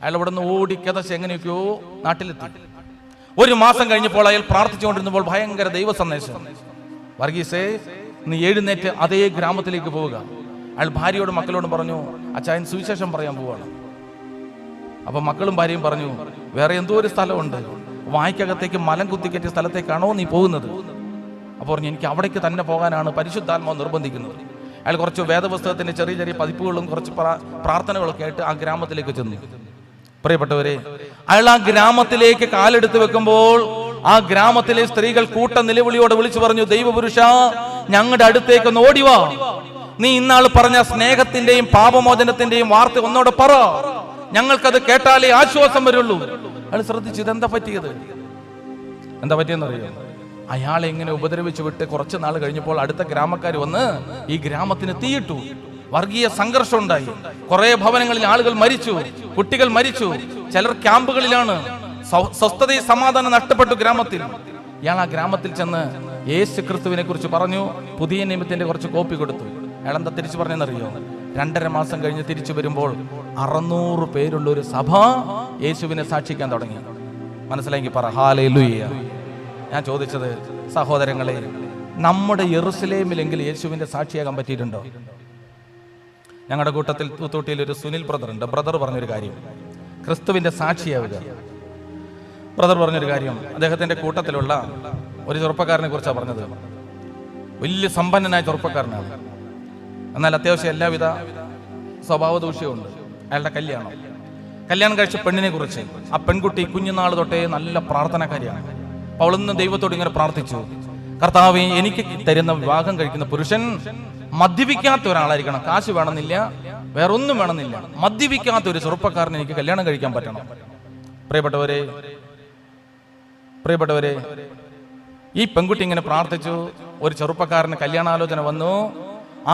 അയാൾ ഇവിടെ നിന്ന് ഓടി കിതച്ച് എങ്ങനെയൊക്കെയോ നാട്ടിലെത്തി. 1 മാസം കഴിഞ്ഞപ്പോൾ അയാൾ പ്രാർത്ഥിച്ചുകൊണ്ടിരുന്നപ്പോൾ ഭയങ്കര ദൈവ സന്ദേശം. വർഗീസേ, നീ എഴുന്നേറ്റ് അതേ ഗ്രാമത്തിലേക്ക് പോവുക. അയാൾ ഭാര്യയോടും മക്കളോടും പറഞ്ഞു, അച്ചായൻ സുവിശേഷം പറയാൻ പോവുകയാണ്. അപ്പൊ മക്കളും ഭാര്യയും പറഞ്ഞു, വേറെ എന്തോ ഒരു സ്ഥലമുണ്ട്, വായ്ക്കകത്തേക്ക് മലം കുത്തിക്കറ്റിയ സ്ഥലത്തേക്കാണോ നീ പോകുന്നത്? അപ്പോൾ പറഞ്ഞു, എനിക്ക് അവിടേക്ക് തന്നെ പോകാനാണ് പരിശുദ്ധാത്മാവ് നിർബന്ധിക്കുന്നത്. അയാൾ കുറച്ച് വേദപുസ്തകത്തിന്റെ ചെറിയ ചെറിയ പതിപ്പുകളും കുറച്ച് പ്രാർത്ഥനകളൊക്കെ ആയിട്ട് ആ ഗ്രാമത്തിലേക്ക് ചെന്നു. പ്രിയപ്പെട്ടവരെ, അയാൾ ആ ഗ്രാമത്തിലേക്ക് കാലെടുത്ത് വെക്കുമ്പോൾ ആ ഗ്രാമത്തിലെ സ്ത്രീകൾ കൂട്ട നിലവിളിയോടെ വിളിച്ചു പറഞ്ഞു, ദൈവപുരുഷ, ഞങ്ങളുടെ അടുത്തേക്ക് ഒന്ന് ഓടിവാ. നീ ഇന്നാൾ പറഞ്ഞ സ്നേഹത്തിന്റെയും പാപമോചനത്തിന്റെയും വാർത്ത ഒന്നോടെ പറ, ഞങ്ങൾക്കത് കേട്ടാലേ ആശ്വാസം വരുള്ളൂ. അയാൾ ശ്രദ്ധിച്ചു, ഇതെന്താ പറ്റിയത്? എന്താ പറ്റിയെന്നറിയോ? അയാളെ ഇങ്ങനെ ഉപദ്രവിച്ചു വിട്ട് കുറച്ച് നാൾ കഴിഞ്ഞപ്പോൾ അടുത്ത ഗ്രാമക്കാർ വന്ന് ഈ ഗ്രാമത്തിന് തീയിട്ടു. വർഗീയ സംഘർഷം ഉണ്ടായി. കുറെ ഭവനങ്ങളിൽ ആളുകൾ മരിച്ചു, കുട്ടികൾ മരിച്ചു, ചിലർ ക്യാമ്പുകളിലാണ്. സ്വസ്ഥതയും സമാധാനം നഷ്ടപ്പെട്ടു ഗ്രാമത്തിൽ. ഇയാൾ ആ ഗ്രാമത്തിൽ ചെന്ന് യേശു ക്രിസ്തുവിനെ കുറിച്ച് പറഞ്ഞു. പുതിയ നിയമത്തിന്റെ കുറച്ച് കോപ്പി കൊടുത്തു. അയാൾ എന്താ തിരിച്ചു പറഞ്ഞെന്നറിയോ? 2.5 മാസം കഴിഞ്ഞ് തിരിച്ചു വരുമ്പോൾ 600 പേരുള്ള ഒരു സഭ യേശുവിനെ സാക്ഷിക്കാൻ തുടങ്ങി. മനസ്സിലാക്കി പറ ഹല്ലേലൂയ. ഞാൻ ചോദിച്ചത്, സഹോദരങ്ങളെ, നമ്മുടെ യെറുസലേമിലെങ്കിൽ യേശുവിന്റെ സാക്ഷിയാകാൻ പറ്റിയിട്ടുണ്ടോ? ഞങ്ങളുടെ കൂട്ടത്തിൽ തൂത്തുകുട്ടിയിൽ ഒരു സുനിൽ ബ്രദർ ഉണ്ട്. ബ്രദർ പറഞ്ഞൊരു കാര്യം, ക്രിസ്തുവിന്റെ സാക്ഷിയാവുക. ബ്രദർ പറഞ്ഞൊരു കാര്യം, അദ്ദേഹത്തിന്റെ കൂട്ടത്തിലുള്ള ഒരു ചെറുപ്പക്കാരനെ കുറിച്ചാണ് പറഞ്ഞത്. വലിയ സമ്പന്നനായ ചെറുപ്പക്കാരനാണ്, എന്നാൽ അത്യാവശ്യം എല്ലാവിധ സ്വഭാവ ദൂഷ്യമുണ്ട്. അയാളുടെ കല്യാണം കഴിച്ച പെണ്ണിനെ കുറിച്ച്, ആ പെൺകുട്ടി കുഞ്ഞുനാൾ തൊട്ടേ നല്ല പ്രാർത്ഥനക്കാരിയാണ്. അവളൊന്ന് ദൈവത്തോട് ഇങ്ങനെ പ്രാർത്ഥിച്ചു, കർത്താവേ, എനിക്ക് തരുന്ന വിവാഹം കഴിക്കുന്ന പുരുഷൻ മദ്യപിക്കാത്ത ഒരാളായിരിക്കണം. കാശ് വേണമെന്നില്ല, വേറൊന്നും വേണമെന്നില്ല, മദ്യപിക്കാത്ത ഒരു ചെറുപ്പക്കാരനെ എനിക്ക് കല്യാണം കഴിക്കാൻ പറ്റണം. പ്രിയപ്പെട്ടവരെ, ഈ പെൺകുട്ടി ഇങ്ങനെ പ്രാർത്ഥിച്ചു. ഒരു ചെറുപ്പക്കാരന് കല്യാണാലോചന വന്നു.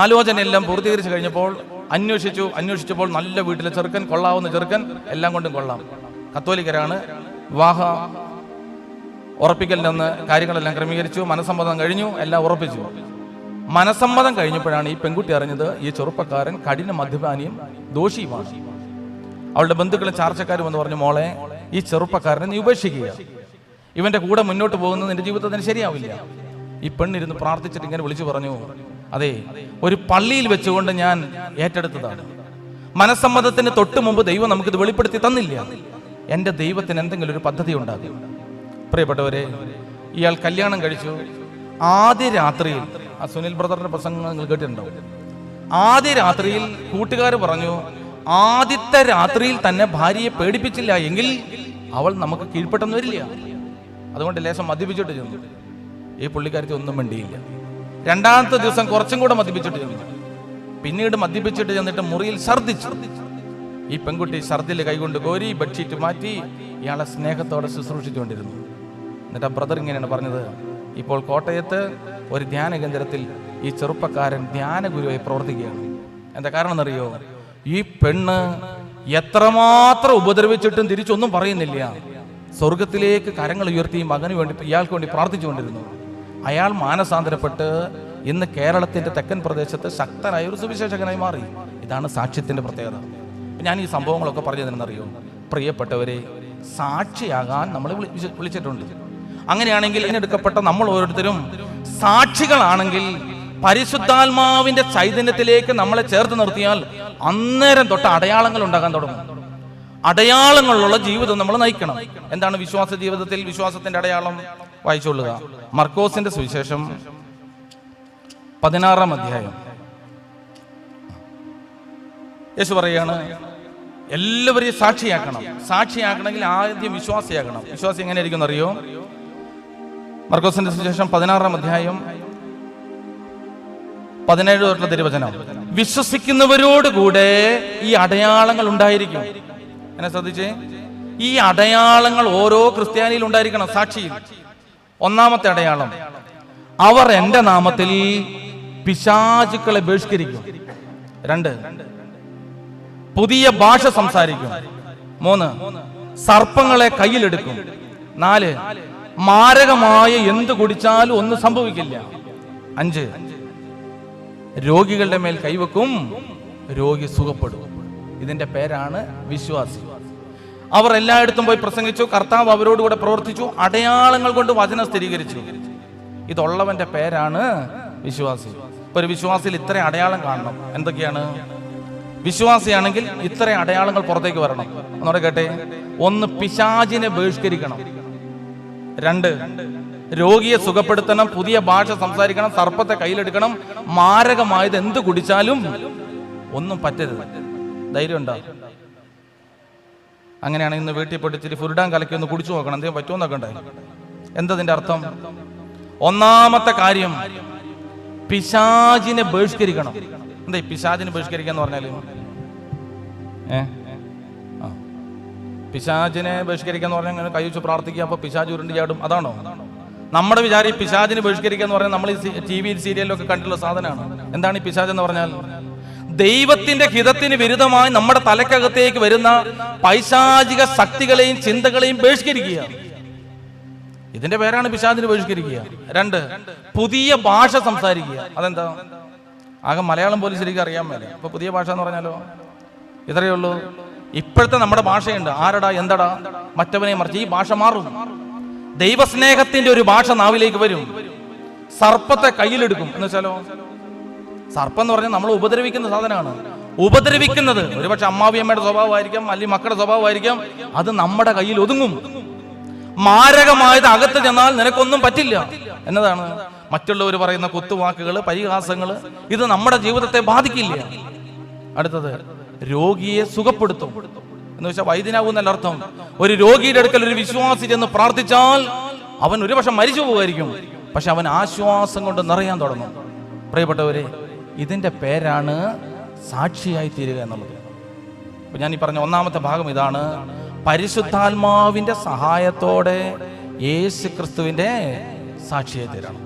ആലോചന എല്ലാം പൂർത്തീകരിച്ചു കഴിഞ്ഞപ്പോൾ അന്വേഷിച്ചപ്പോൾ നല്ല വീട്ടിലെ ചെറുക്കൻ, കൊള്ളാവുന്ന ചെറുക്കൻ, എല്ലാം കൊണ്ടും കൊള്ളാം, കത്തോലിക്കരാണ്, വിവാഹ ഉറപ്പിക്കലിൻ്റെ അന്ന് കാര്യങ്ങളെല്ലാം ക്രമീകരിച്ചു, മനസ്സമ്മതം കഴിഞ്ഞു, എല്ലാം ഉറപ്പിച്ചു. മനസ്സമ്മതം കഴിഞ്ഞപ്പോഴാണ് ഈ പെൺകുട്ടി അറിഞ്ഞത് ഈ ചെറുപ്പക്കാരൻ കഠിന മദ്യപാനിയും ദോഷിയുമാണ്. അവളുടെ ബന്ധുക്കളും ചാർച്ചക്കാരും എന്ന് പറഞ്ഞു, മോളെ, ഈ ചെറുപ്പക്കാരനെ നീ ഉപേക്ഷിക്കുക, ഇവന്റെ കൂടെ മുന്നോട്ട് പോകുന്നത് നിന്റെ ജീവിതത്തിന് ശരിയാവില്ല. ഈ പെണ്ണിരുന്ന് പ്രാർത്ഥിച്ചിട്ട് ഇങ്ങനെ വിളിച്ചു പറഞ്ഞു, അതെ, ഒരു പള്ളിയിൽ വെച്ചുകൊണ്ട് ഞാൻ ഏറ്റെടുത്തതാണ്. മനസ്സമ്മതത്തിന് തൊട്ട് മുമ്പ് ദൈവം നമുക്കിത് വെളിപ്പെടുത്തി തന്നില്ല. എൻ്റെ ദൈവത്തിന് എന്തെങ്കിലും ഒരു പദ്ധതി ഉണ്ടാകും. പ്രിയപ്പെട്ടവരെ, ഇയാൾ കല്യാണം കഴിച്ചു. ആദ്യ രാത്രിയിൽ, ആ സുനിൽ ബ്രദറിന്റെ പ്രസംഗം നിങ്ങൾ കേട്ടിട്ടുണ്ടാവും, ആദ്യ രാത്രിയിൽ കൂട്ടുകാർ പറഞ്ഞു, ആദ്യത്തെ രാത്രിയിൽ തന്നെ ഭാര്യയെ പേടിപ്പിച്ചില്ല എങ്കിൽ അവൾ നമുക്ക് കീഴ്പ്പെട്ടെന്ന് വരില്ല. അതുകൊണ്ട് ലേശം മദ്യപിച്ചിട്ട് ചെന്നു. ഈ പുള്ളിക്കാരത്തി ഒന്നും വേണ്ടിയില്ല. രണ്ടാമത്തെ ദിവസം കുറച്ചും കൂടെ മദ്യപിച്ചിട്ട് ചെന്നു. പിന്നീട് മദ്യപിച്ചിട്ട് ചെന്നിട്ട് മുറിയിൽ ഛർദ്ദിച്ചു. ഈ പെൺകുട്ടി ഛർദ്ദിൽ കൈകൊണ്ട് കോരി ബെഡ്ഷീറ്റ് മാറ്റി ഇയാളെ സ്നേഹത്തോടെ ശുശ്രൂഷിച്ചുകൊണ്ടിരുന്നു. എന്നിട്ട് ആ ബ്രദർ ഇങ്ങനെയാണ് പറഞ്ഞത്, ഇപ്പോൾ കോട്ടയത്ത് ഒരു ധ്യാന കേന്ദ്രത്തിൽ ഈ ചെറുപ്പക്കാരൻ ധ്യാന ഗുരുവായി പ്രവർത്തിക്കുകയാണ്. എന്താ കാരണം എന്നറിയോ? ഈ പെണ്ണ് എത്രമാത്രം ഉപദ്രവിച്ചിട്ടും തിരിച്ചൊന്നും പറയുന്നില്ല. സ്വർഗത്തിലേക്ക് കരങ്ങൾ ഉയർത്തി മകന് വേണ്ടി, ഇയാൾക്ക് വേണ്ടി പ്രാർത്ഥിച്ചുകൊണ്ടിരുന്നു. അയാൾ മാനസാന്തരപ്പെട്ട് ഇന്ന് കേരളത്തിന്റെ തെക്കൻ പ്രദേശത്ത് ശക്തനായ ഒരു സുവിശേഷകനായി മാറി. ഇതാണ് സാക്ഷ്യത്തിന്റെ പ്രത്യേകത. ഞാൻ ഈ സംഭവങ്ങളൊക്കെ പറഞ്ഞതെന്നറിയോ? പ്രിയപ്പെട്ടവരെ, സാക്ഷിയാകാൻ നമ്മളെ വിളിച്ചിട്ടുണ്ട്. അങ്ങനെയാണെങ്കിൽ ഇതിനെടുക്കപ്പെട്ട നമ്മൾ ഓരോരുത്തരും സാക്ഷികളാണെങ്കിൽ പരിശുദ്ധാത്മാവിന്റെ ചൈതന്യത്തിലേക്ക് നമ്മളെ ചേർത്ത് നിർത്തിയാൽ അന്നേരം തൊട്ട് അടയാളങ്ങൾ ഉണ്ടാകാൻ തുടങ്ങും. അടയാളങ്ങളുള്ള ജീവിതം നമ്മൾ നയിക്കണം. എന്താണ് വിശ്വാസ ജീവിതത്തിൽ വിശ്വാസത്തിന്റെ അടയാളം? വായിച്ചുകൊള്ളുക. മർക്കോസിന്റെ സുവിശേഷം 16-ാം അധ്യായം. യേശു പറയാണ്, എല്ലാവരെയും സാക്ഷിയാക്കണം. സാക്ഷിയാക്കണമെങ്കിൽ ആദ്യം വിശ്വാസിയാകണം. വിശ്വാസി എങ്ങനെയായിരിക്കും അറിയോ? മർക്കോസിന്റെ സുവിശേഷം 16-ാം അധ്യായം 17 തൊട്ടുള്ള തിരുവചനം. വിശ്വസിക്കുന്നവരോടുകൂടെ ഈ അടയാളങ്ങൾ ഉണ്ടായിരിക്കും. എന്നെ ശ്രദ്ധിച്ചേ, ഈ അടയാളങ്ങൾ ഓരോ ക്രിസ്ത്യാനിയിൽ ഉണ്ടായിരിക്കണം. സാക്ഷിയിൽ ഒന്നാമത്തെ അടയാളം, അവർ എൻ്റെ നാമത്തിൽ പിശാചുക്കളെ ബഹിഷ്കരിക്കും. 2, പുതിയ ഭാഷ സംസാരിക്കും. 3, സർപ്പങ്ങളെ കയ്യിലെടുക്കും. 4, മാരകമായ എന്ത് കുടിച്ചാലും ഒന്നും സംഭവിക്കില്ല. 5, രോഗികളുടെ മേൽ കൈവെക്കും, രോഗി സുഖപ്പെടും. ഇതിന്റെ പേരാണ് വിശ്വാസി. അവർ എല്ലായിടത്തും പോയി പ്രസംഗിച്ചു, കർത്താവ് അവരോടുകൂടെ പ്രവർത്തിച്ചു, അടയാളങ്ങൾ കൊണ്ട് വചനം സ്ഥിരീകരിച്ചു. ഇതുള്ളവന്റെ പേരാണ് വിശ്വാസി. ഇപ്പൊ ഒരു വിശ്വാസിയിൽ ഇത്ര അടയാളം കാണണം. എന്തൊക്കെയാണ്? വിശ്വാസിയാണെങ്കിൽ ഇത്ര അടയാളങ്ങൾ പുറത്തേക്ക് വരണം. എന്നോട് കേട്ടെ. 1, പിശാചിനെ ബഹിഷ്കരിക്കണം. 2, രോഗിയെ സുഖപ്പെടുത്തണം, പുതിയ ഭാഷ സംസാരിക്കണം, സർപ്പത്തെ കയ്യിലെടുക്കണം, മാരകമായത് എന്ത് കുടിച്ചാലും ഒന്നും പറ്റരുത്. ധൈര്യം ഉണ്ടോ? അങ്ങനെയാണെങ്കിൽ ഇന്ന് വീട്ടിൽ പോയിട്ട് ഇച്ചിരി ഫുരുഡാൻ കലക്കി ഒന്ന് കുടിച്ചു നോക്കണം, എന്തെങ്കിലും പറ്റുമെന്നൊക്കെ ഉണ്ടായി. എന്തതിന്റെ അർത്ഥം? ഒന്നാമത്തെ കാര്യം, പിശാചിനെ ബഹിഷ്കരിക്കണം. എന്താ ഈ പിശാചിനെ ബഹിഷ്കരിക്കുക എന്ന് പറഞ്ഞാല്? പിശാചിനെ ബഹിഷ്കരിക്കുക എന്ന് പറഞ്ഞാൽ അങ്ങനെ കൈവച്ച് പ്രാർത്ഥിക്കുക, അപ്പൊ പിശാച് ഉരുണ്ടി ചാടും, അതാണോ? നമ്മുടെ വിചാരം പിശാചിനെ ബഹിഷ്കരിക്കുക എന്ന് പറഞ്ഞാൽ നമ്മൾ ഈ TV സീരിയലിലൊക്കെ കണ്ടിട്ടുള്ള സാധനമാണ്. എന്താണ് ഈ പിശാച് എന്ന് പറഞ്ഞാൽ? ദൈവത്തിന്റെ ഹിതത്തിന് വിരുദ്ധമായി നമ്മുടെ തലക്കകത്തേക്ക് വരുന്ന പൈശാചിക ശക്തികളെയും ചിന്തകളെയും ബഹിഷ്കരിക്കുക. ഇതിന്റെ പേരാണ് പിശാചിനെ ബഹിഷ്കരിക്കുക. 2, പുതിയ ഭാഷ സംസാരിക്കുക. അതെന്താ? ആകെ മലയാളം പോലും ശരിക്കും അറിയാൻ മേലെ. അപ്പൊ പുതിയ ഭാഷ എന്ന് പറഞ്ഞാലോ? ഇത്രയേ ഉള്ളൂ. ഇപ്പോഴത്തെ നമ്മുടെ ഭാഷയുണ്ട്, ആരടാ എന്തടാ മറ്റവനെ മറിച്ച്. ഈ ഭാഷ മാറും. ദൈവസ്നേഹത്തിന്റെ ഒരു ഭാഷ നാവിലേക്ക് വരും. സർപ്പത്തെ കയ്യിലെടുക്കും എന്ന് വെച്ചാലോ? സർപ്പം എന്ന് പറഞ്ഞാൽ നമ്മൾ ഉപദ്രവിക്കുന്ന സാധനമാണ്. ഉപദ്രവിക്കുന്നത് ഒരുപക്ഷെ അമ്മാവിയമ്മയുടെ സ്വഭാവമായിരിക്കാം, അല്ലെങ്കിൽ മക്കളുടെ സ്വഭാവമായിരിക്കാം. അത് നമ്മുടെ കയ്യിൽ ഒതുങ്ങും. മാരകമായത് അകത്ത് ചെന്നാൽ നിനക്കൊന്നും പറ്റില്ല എന്നതാണ്. മറ്റുള്ളവർ പറയുന്ന കുത്തുവാക്കുകൾ, പരിഹാസങ്ങൾ, ഇത് നമ്മുടെ ജീവിതത്തെ ബാധിക്കില്ല. അടുത്തത്, രോഗിയെ സുഖപ്പെടുത്തും എന്ന് വെച്ചാൽ വൈദ്യനാകുന്നല്ല അർത്ഥം. ഒരു രോഗിയുടെ അടുക്കൽ ഒരു വിശ്വാസി ചെന്ന് പ്രാർത്ഥിച്ചാൽ അവൻ ഒരുപക്ഷെ മരിച്ചു പോകുമായിരിക്കും, പക്ഷെ അവൻ ആശ്വാസം കൊണ്ട് നിറയാൻ തുടങ്ങും. പ്രിയപ്പെട്ടവരെ, ഇതിന്റെ പേരാണ് സാക്ഷിയായി തീരുക എന്നുള്ളത്. അപ്പൊ ഞാൻ ഈ പറഞ്ഞ ഒന്നാമത്തെ ഭാഗം ഇതാണ്. പരിശുദ്ധാത്മാവിന്റെ സഹായത്തോടെ യേശു ക്രിസ്തുവിന്റെ സാക്ഷിയായി തീരണം.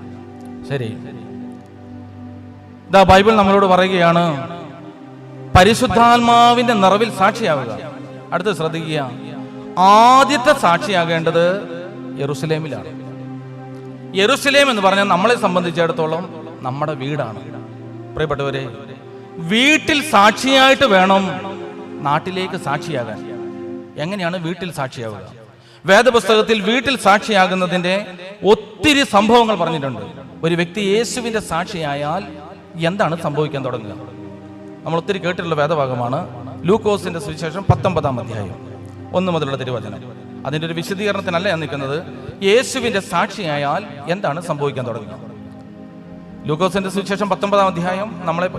ശരി, ഇതാ ബൈബിൾ നമ്മളോട് പറയുകയാണ്, പരിശുദ്ധാത്മാവിന്റെ നിറവിൽ സാക്ഷിയാവുക. അടുത്ത് ശ്രദ്ധിക്കുക, ആദ്യത്തെ സാക്ഷിയാകേണ്ടത് യെരുശലേമിലാണ്. യെരൂശലേം എന്ന് പറഞ്ഞാൽ നമ്മളെ സംബന്ധിച്ചിടത്തോളം നമ്മുടെ വീടാണ്. പ്രിയപ്പെട്ടവരെ, വീട്ടിൽ സാക്ഷിയായിട്ട് വേണം നാട്ടിലേക്ക് സാക്ഷിയാകാൻ. എങ്ങനെയാണ് വീട്ടിൽ സാക്ഷിയാവുക? വേദപുസ്തകത്തിൽ വീട്ടിൽ സാക്ഷിയാകുന്നതിന്റെ ഒത്തിരി സംഭവങ്ങൾ പറഞ്ഞിട്ടുണ്ട്. ഒരു വ്യക്തി യേശുവിന്റെ സാക്ഷിയായാൽ എന്താണ് സംഭവിക്കാൻ തുടങ്ങുക? നമ്മൾ ഒത്തിരി കേട്ടിട്ടുള്ള വേദഭാഗമാണ് ലൂക്കോസിന്റെ സുവിശേഷം 19-ാം അധ്യായം 1 മുതലുള്ള തിരുവചനം. അതിന്റെ ഒരു വിശദീകരണത്തിനല്ല ഞാൻ നിൽക്കുന്നത്. യേശുവിന്റെ സാക്ഷിയായാൽ എന്താണ് സംഭവിക്കാൻ തുടങ്ങുക? ലൂക്കോസിന്റെ സുവിശേഷം 19-ാം അധ്യായം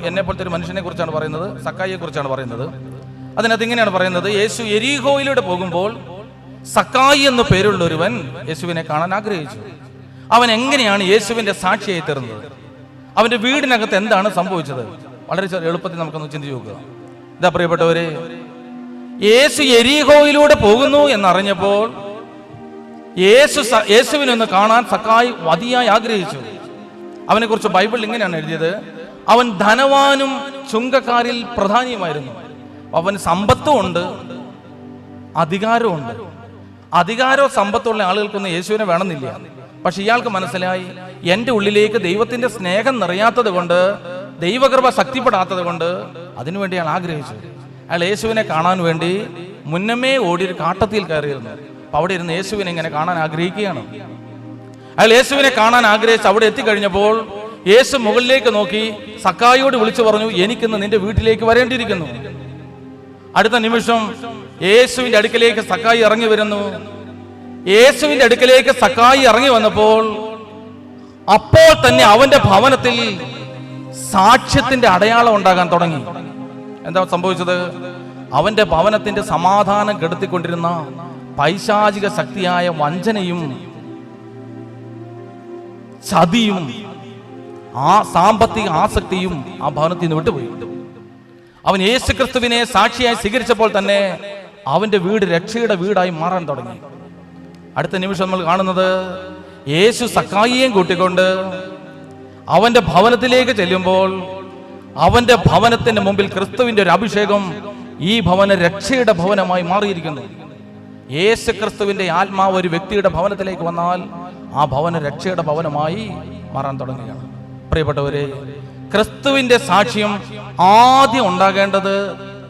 എന്നെ പോലത്തെ ഒരു മനുഷ്യനെ കുറിച്ചാണ് പറയുന്നത്, സക്കായിയെ കുറിച്ചാണ് പറയുന്നത്. അതിനകത്ത് ഇങ്ങനെയാണ് പറയുന്നത്: യേശു യെരീഹോയിലൂടെ പോകുമ്പോൾ സക്കായി എന്നു പേരുള്ള ഒരുവൻ യേശുവിനെ കാണാൻ ആഗ്രഹിച്ചു. അവൻ എങ്ങനെയാണ് യേശുവിന്റെ സാക്ഷിയായി തീർന്നത്? അവന്റെ വീടിനകത്ത് എന്താണ് സംഭവിച്ചത്? വളരെ എളുപ്പത്തിൽ നമുക്കൊന്ന് ചിന്തിച്ചു നോക്കുക. ഇതാ പ്രിയപ്പെട്ടവരെ, യേശു യെരീഹോയിലൂടെ പോകുന്നു എന്നറിഞ്ഞപ്പോൾ യേശുവിനൊന്ന് കാണാൻ സക്കായി അതിയായി ആഗ്രഹിച്ചു. അവനെ കുറിച്ച് ബൈബിളിൽ ഇങ്ങനെയാണ് എഴുതിയത്: അവൻ ധനവാനും ചുങ്കക്കാരിൽ പ്രധാനിയുമായിരുന്നു. അവന് സമ്പത്തും ഉണ്ട്, അധികാരവും ഉണ്ട്. അധികാരവും സമ്പത്തുള്ള ആളുകൾക്കൊന്നും യേശുവിനെ വേണമെന്നില്ല. പക്ഷെ ഇയാൾക്ക് മനസ്സിലായി, എൻ്റെ ഉള്ളിലേക്ക് ദൈവത്തിന്റെ സ്നേഹം നിറയാത്തത് കൊണ്ട്, ദൈവകൃപ ശക്തിപ്പെടാത്തത് കൊണ്ട് അതിനുവേണ്ടി അയാൾ ആഗ്രഹിച്ചു. അയാൾ യേശുവിനെ കാണാൻ വേണ്ടി മുന്നമേ ഓടിയൊരു കാട്ടത്തിൽ കയറിയിരുന്നു. അപ്പൊ അവിടെ ഇരുന്ന് യേശുവിനെ ഇങ്ങനെ കാണാൻ ആഗ്രഹിക്കുകയാണ്. അയാൾ യേശുവിനെ കാണാൻ ആഗ്രഹിച്ച് അവിടെ എത്തിക്കഴിഞ്ഞപ്പോൾ യേശു മുകളിലേക്ക് നോക്കി സക്കായിയോട് വിളിച്ചു പറഞ്ഞു: എനിക്കിന്ന് നിന്റെ വീട്ടിലേക്ക് വരേണ്ടിയിരിക്കുന്നു. അടുത്ത നിമിഷം യേശുവിന്റെ അടുക്കലേക്ക് സക്കായി ഇറങ്ങി വരുന്നു. യേശുവിന്റെ അടുക്കലേക്ക് സക്കായി ഇറങ്ങി വന്നപ്പോൾ അപ്പോൾ തന്നെ അവന്റെ ഭവനത്തിൽ സാക്ഷ്യത്തിന്റെ അടയാളം ഉണ്ടാകാൻ തുടങ്ങി. എന്താ സംഭവിച്ചത്? അവന്റെ ഭവനത്തിന്റെ സമാധാനം കെടുത്തിക്കൊണ്ടിരുന്ന പൈശാചിക ശക്തിയായ വഞ്ചനയും ചതിയും സാമ്പത്തിക ആസക്തിയും ആ ഭവനത്തിൽ നിന്ന് വിട്ടുപോയി. അവൻ യേശുക്രിസ്തുവിനെ സാക്ഷിയായി സ്വീകരിച്ചപ്പോൾ തന്നെ അവന്റെ വീട് രക്ഷയുടെ വീടായി മാറാൻ തുടങ്ങി. അടുത്ത നിമിഷം നമ്മൾ കാണുന്നത് യേശു സക്കായിയെയും കൂട്ടിക്കൊണ്ട് അവന്റെ ഭവനത്തിലേക്ക് ചെല്ലുമ്പോൾ അവന്റെ ഭവനത്തിന്റെ മുമ്പിൽ ക്രിസ്തുവിന്റെ ഒരു അഭിഷേകം ഈ ഭവനം രക്ഷയുടെ ഭവനമായി മാറിയിരിക്കുന്നു. യേശു ക്രിസ്തുവിന്റെ ആത്മാവ് ഒരു വ്യക്തിയുടെ ഭവനത്തിലേക്ക് വന്നാൽ ആ ഭവനം രക്ഷയുടെ ഭവനമായി മാറാൻ തുടങ്ങുകയാണ്. പ്രിയപ്പെട്ടവരെ, ക്രിസ്തുവിന്റെ സാക്ഷ്യം ആദ്യം ഉണ്ടാകേണ്ടത്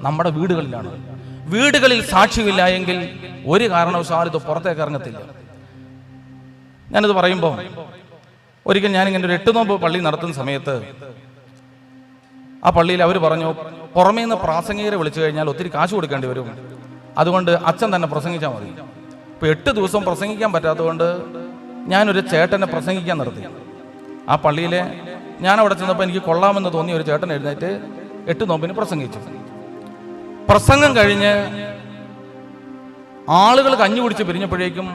നമ്മുടെ വീടുകളിലാണ്. വീടുകളിൽ സാക്ഷ്യമില്ല എങ്കിൽ ഒരു കാരണവശാലും ഇത് പുറത്തേക്ക് ഇറങ്ങത്തില്ല. ഞാനിത് പറയുമ്പോൾ ഒരിക്കൽ ഞാനിങ്ങനെ ഒരു 8 നോമ്പ് പള്ളി നടത്തുന്ന സമയത്ത് ആ പള്ളിയിൽ അവർ പറഞ്ഞു, പുറമേ നിന്ന് പ്രാസംഗികരെ വിളിച്ചു കഴിഞ്ഞാൽ ഒത്തിരി കാശ് കൊടുക്കേണ്ടി വരും, അതുകൊണ്ട് അച്ഛൻ തന്നെ പ്രസംഗിച്ചാൽ മതി. ഇപ്പോൾ 8 ദിവസം പ്രസംഗിക്കാൻ പറ്റാത്തതുകൊണ്ട് ഞാനൊരു ചേട്ടനെ പ്രസംഗിക്കാൻ നിർത്തി. ആ പള്ളിയിലെ ഞാൻ അവിടെ ചെന്നപ്പോൾ എനിക്ക് കൊള്ളാമെന്ന് തോന്നിയ ഒരു ചേട്ടൻ എഴുന്നേറ്റ് 8 നോമ്പിന് പ്രസംഗിച്ചു. പ്രസംഗം കഴിഞ്ഞ് ആളുകൾ കഞ്ഞി കുടിച്ച് പിരിഞ്ഞപ്പോഴേക്കും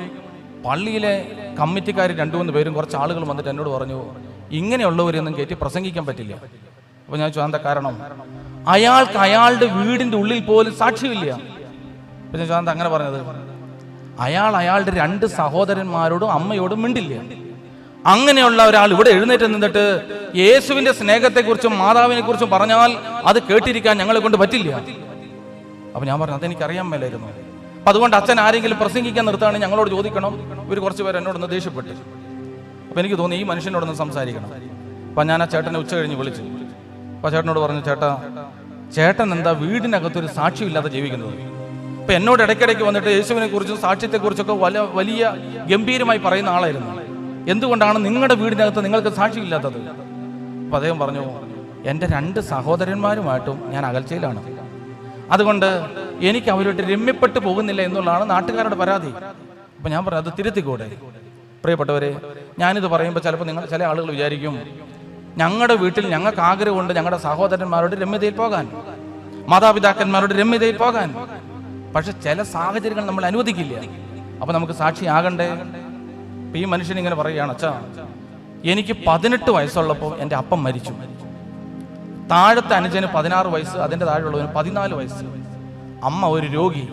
പള്ളിയിലെ കമ്മിറ്റിക്കാർ 2-3 പേരും കുറച്ച് ആളുകൾ വന്നിട്ട് എന്നോട് പറഞ്ഞു, ഇങ്ങനെയുള്ളവരെയൊന്നും കയറ്റി പ്രസംഗിക്കാൻ പറ്റില്ല. അപ്പോൾ ഞാൻ ചോദിച്ചാൽ എന്താ കാരണം? അയാൾക്ക് അയാളുടെ വീടിന്റെ ഉള്ളിൽ പോലും സാക്ഷ്യമില്ല. അപ്പോൾ ഞാൻ ചോദിച്ചാൽ അങ്ങനെ പറഞ്ഞത്, അയാളുടെ 2 സഹോദരന്മാരോടും അമ്മയോടും മിണ്ടില്ല. അങ്ങനെയുള്ള ഒരാൾ ഇവിടെ എഴുന്നേറ്റ് നിന്നിട്ട് യേശുവിന്റെ സ്നേഹത്തെക്കുറിച്ചും മാതാവിനെ കുറിച്ചും പറഞ്ഞാൽ അത് കേട്ടിരിക്കാൻ ഞങ്ങളെ കൊണ്ട് പറ്റില്ല. അപ്പൊ ഞാൻ പറഞ്ഞു, അതെനിക്കറിയാൻ മേലായിരുന്നു. അപ്പൊ അതുകൊണ്ട് അച്ഛൻ ആരെങ്കിലും പ്രസംഗിക്കാൻ നിർത്തുകയാണെങ്കിൽ ഞങ്ങളോട് ചോദിക്കണം. ഇവർ കുറച്ച് പേര് എന്നോടൊന്ന് ദേഷ്യപ്പെട്ടു. അപ്പൊ എനിക്ക് തോന്നി ഈ മനുഷ്യനോടൊന്ന് സംസാരിക്കണം. അപ്പൊ ഞാൻ ആ ചേട്ടനെ ഉച്ച കഴിഞ്ഞ് വിളിച്ചു. അപ്പൊ ചേട്ടനോട് പറഞ്ഞു, ചേട്ടൻ എന്താ വീടിനകത്തൊരു സാക്ഷ്യമില്ലാതെ ജീവിക്കുന്നത്? ഇപ്പൊ എന്നോട് ഇടയ്ക്കിടയ്ക്ക് വന്നിട്ട് യേശുവിനെ കുറിച്ചും സാക്ഷ്യത്തെക്കുറിച്ചൊക്കെ വലിയ ഗംഭീരമായി പറയുന്ന ആളായിരുന്നു. എന്തുകൊണ്ടാണ് നിങ്ങളുടെ വീടിനകത്ത് നിങ്ങൾക്ക് സാക്ഷ്യമില്ലാത്തത്? അപ്പൊ അദ്ദേഹം പറഞ്ഞു, എൻ്റെ 2 സഹോദരന്മാരുമായിട്ടും ഞാൻ അകൽച്ചയിലാണ്, അതുകൊണ്ട് എനിക്ക് അവരോട്ട് രമ്യപ്പെട്ടു പോകുന്നില്ല എന്നുള്ളതാണ് നാട്ടുകാരുടെ പരാതി. അപ്പൊ ഞാൻ പറഞ്ഞു, അത് തിരുത്തിക്കൂടെ? പ്രിയപ്പെട്ടവരെ, ഞാനിത് പറയുമ്പോൾ ചിലപ്പോൾ ചില ആളുകൾ വിചാരിക്കും, ഞങ്ങളുടെ വീട്ടിൽ ഞങ്ങൾക്ക് ആഗ്രഹമുണ്ട് ഞങ്ങളുടെ സഹോദരന്മാരോട് രമ്യതയിൽ പോകാൻ, മാതാപിതാക്കന്മാരോട് രമ്യതയിൽ പോകാൻ. പക്ഷെ ചില സാഹചര്യങ്ങൾ നമ്മൾ അനുവദിക്കില്ല. അപ്പൊ നമുക്ക് സാക്ഷിയാകണ്ടേ? ഈ മനുഷ്യൻ ഇങ്ങനെ പറയുകയാണ്, അച്ഛാ, എനിക്ക് 18 വയസ്സുള്ളപ്പോൾ എൻ്റെ അപ്പം മരിച്ചു. താഴത്തെ അനുജന് 16 വയസ്സ്, അതിൻ്റെ താഴെയുള്ളവന് 14 വയസ്സ്. അമ്മ ഒരു രോഗി.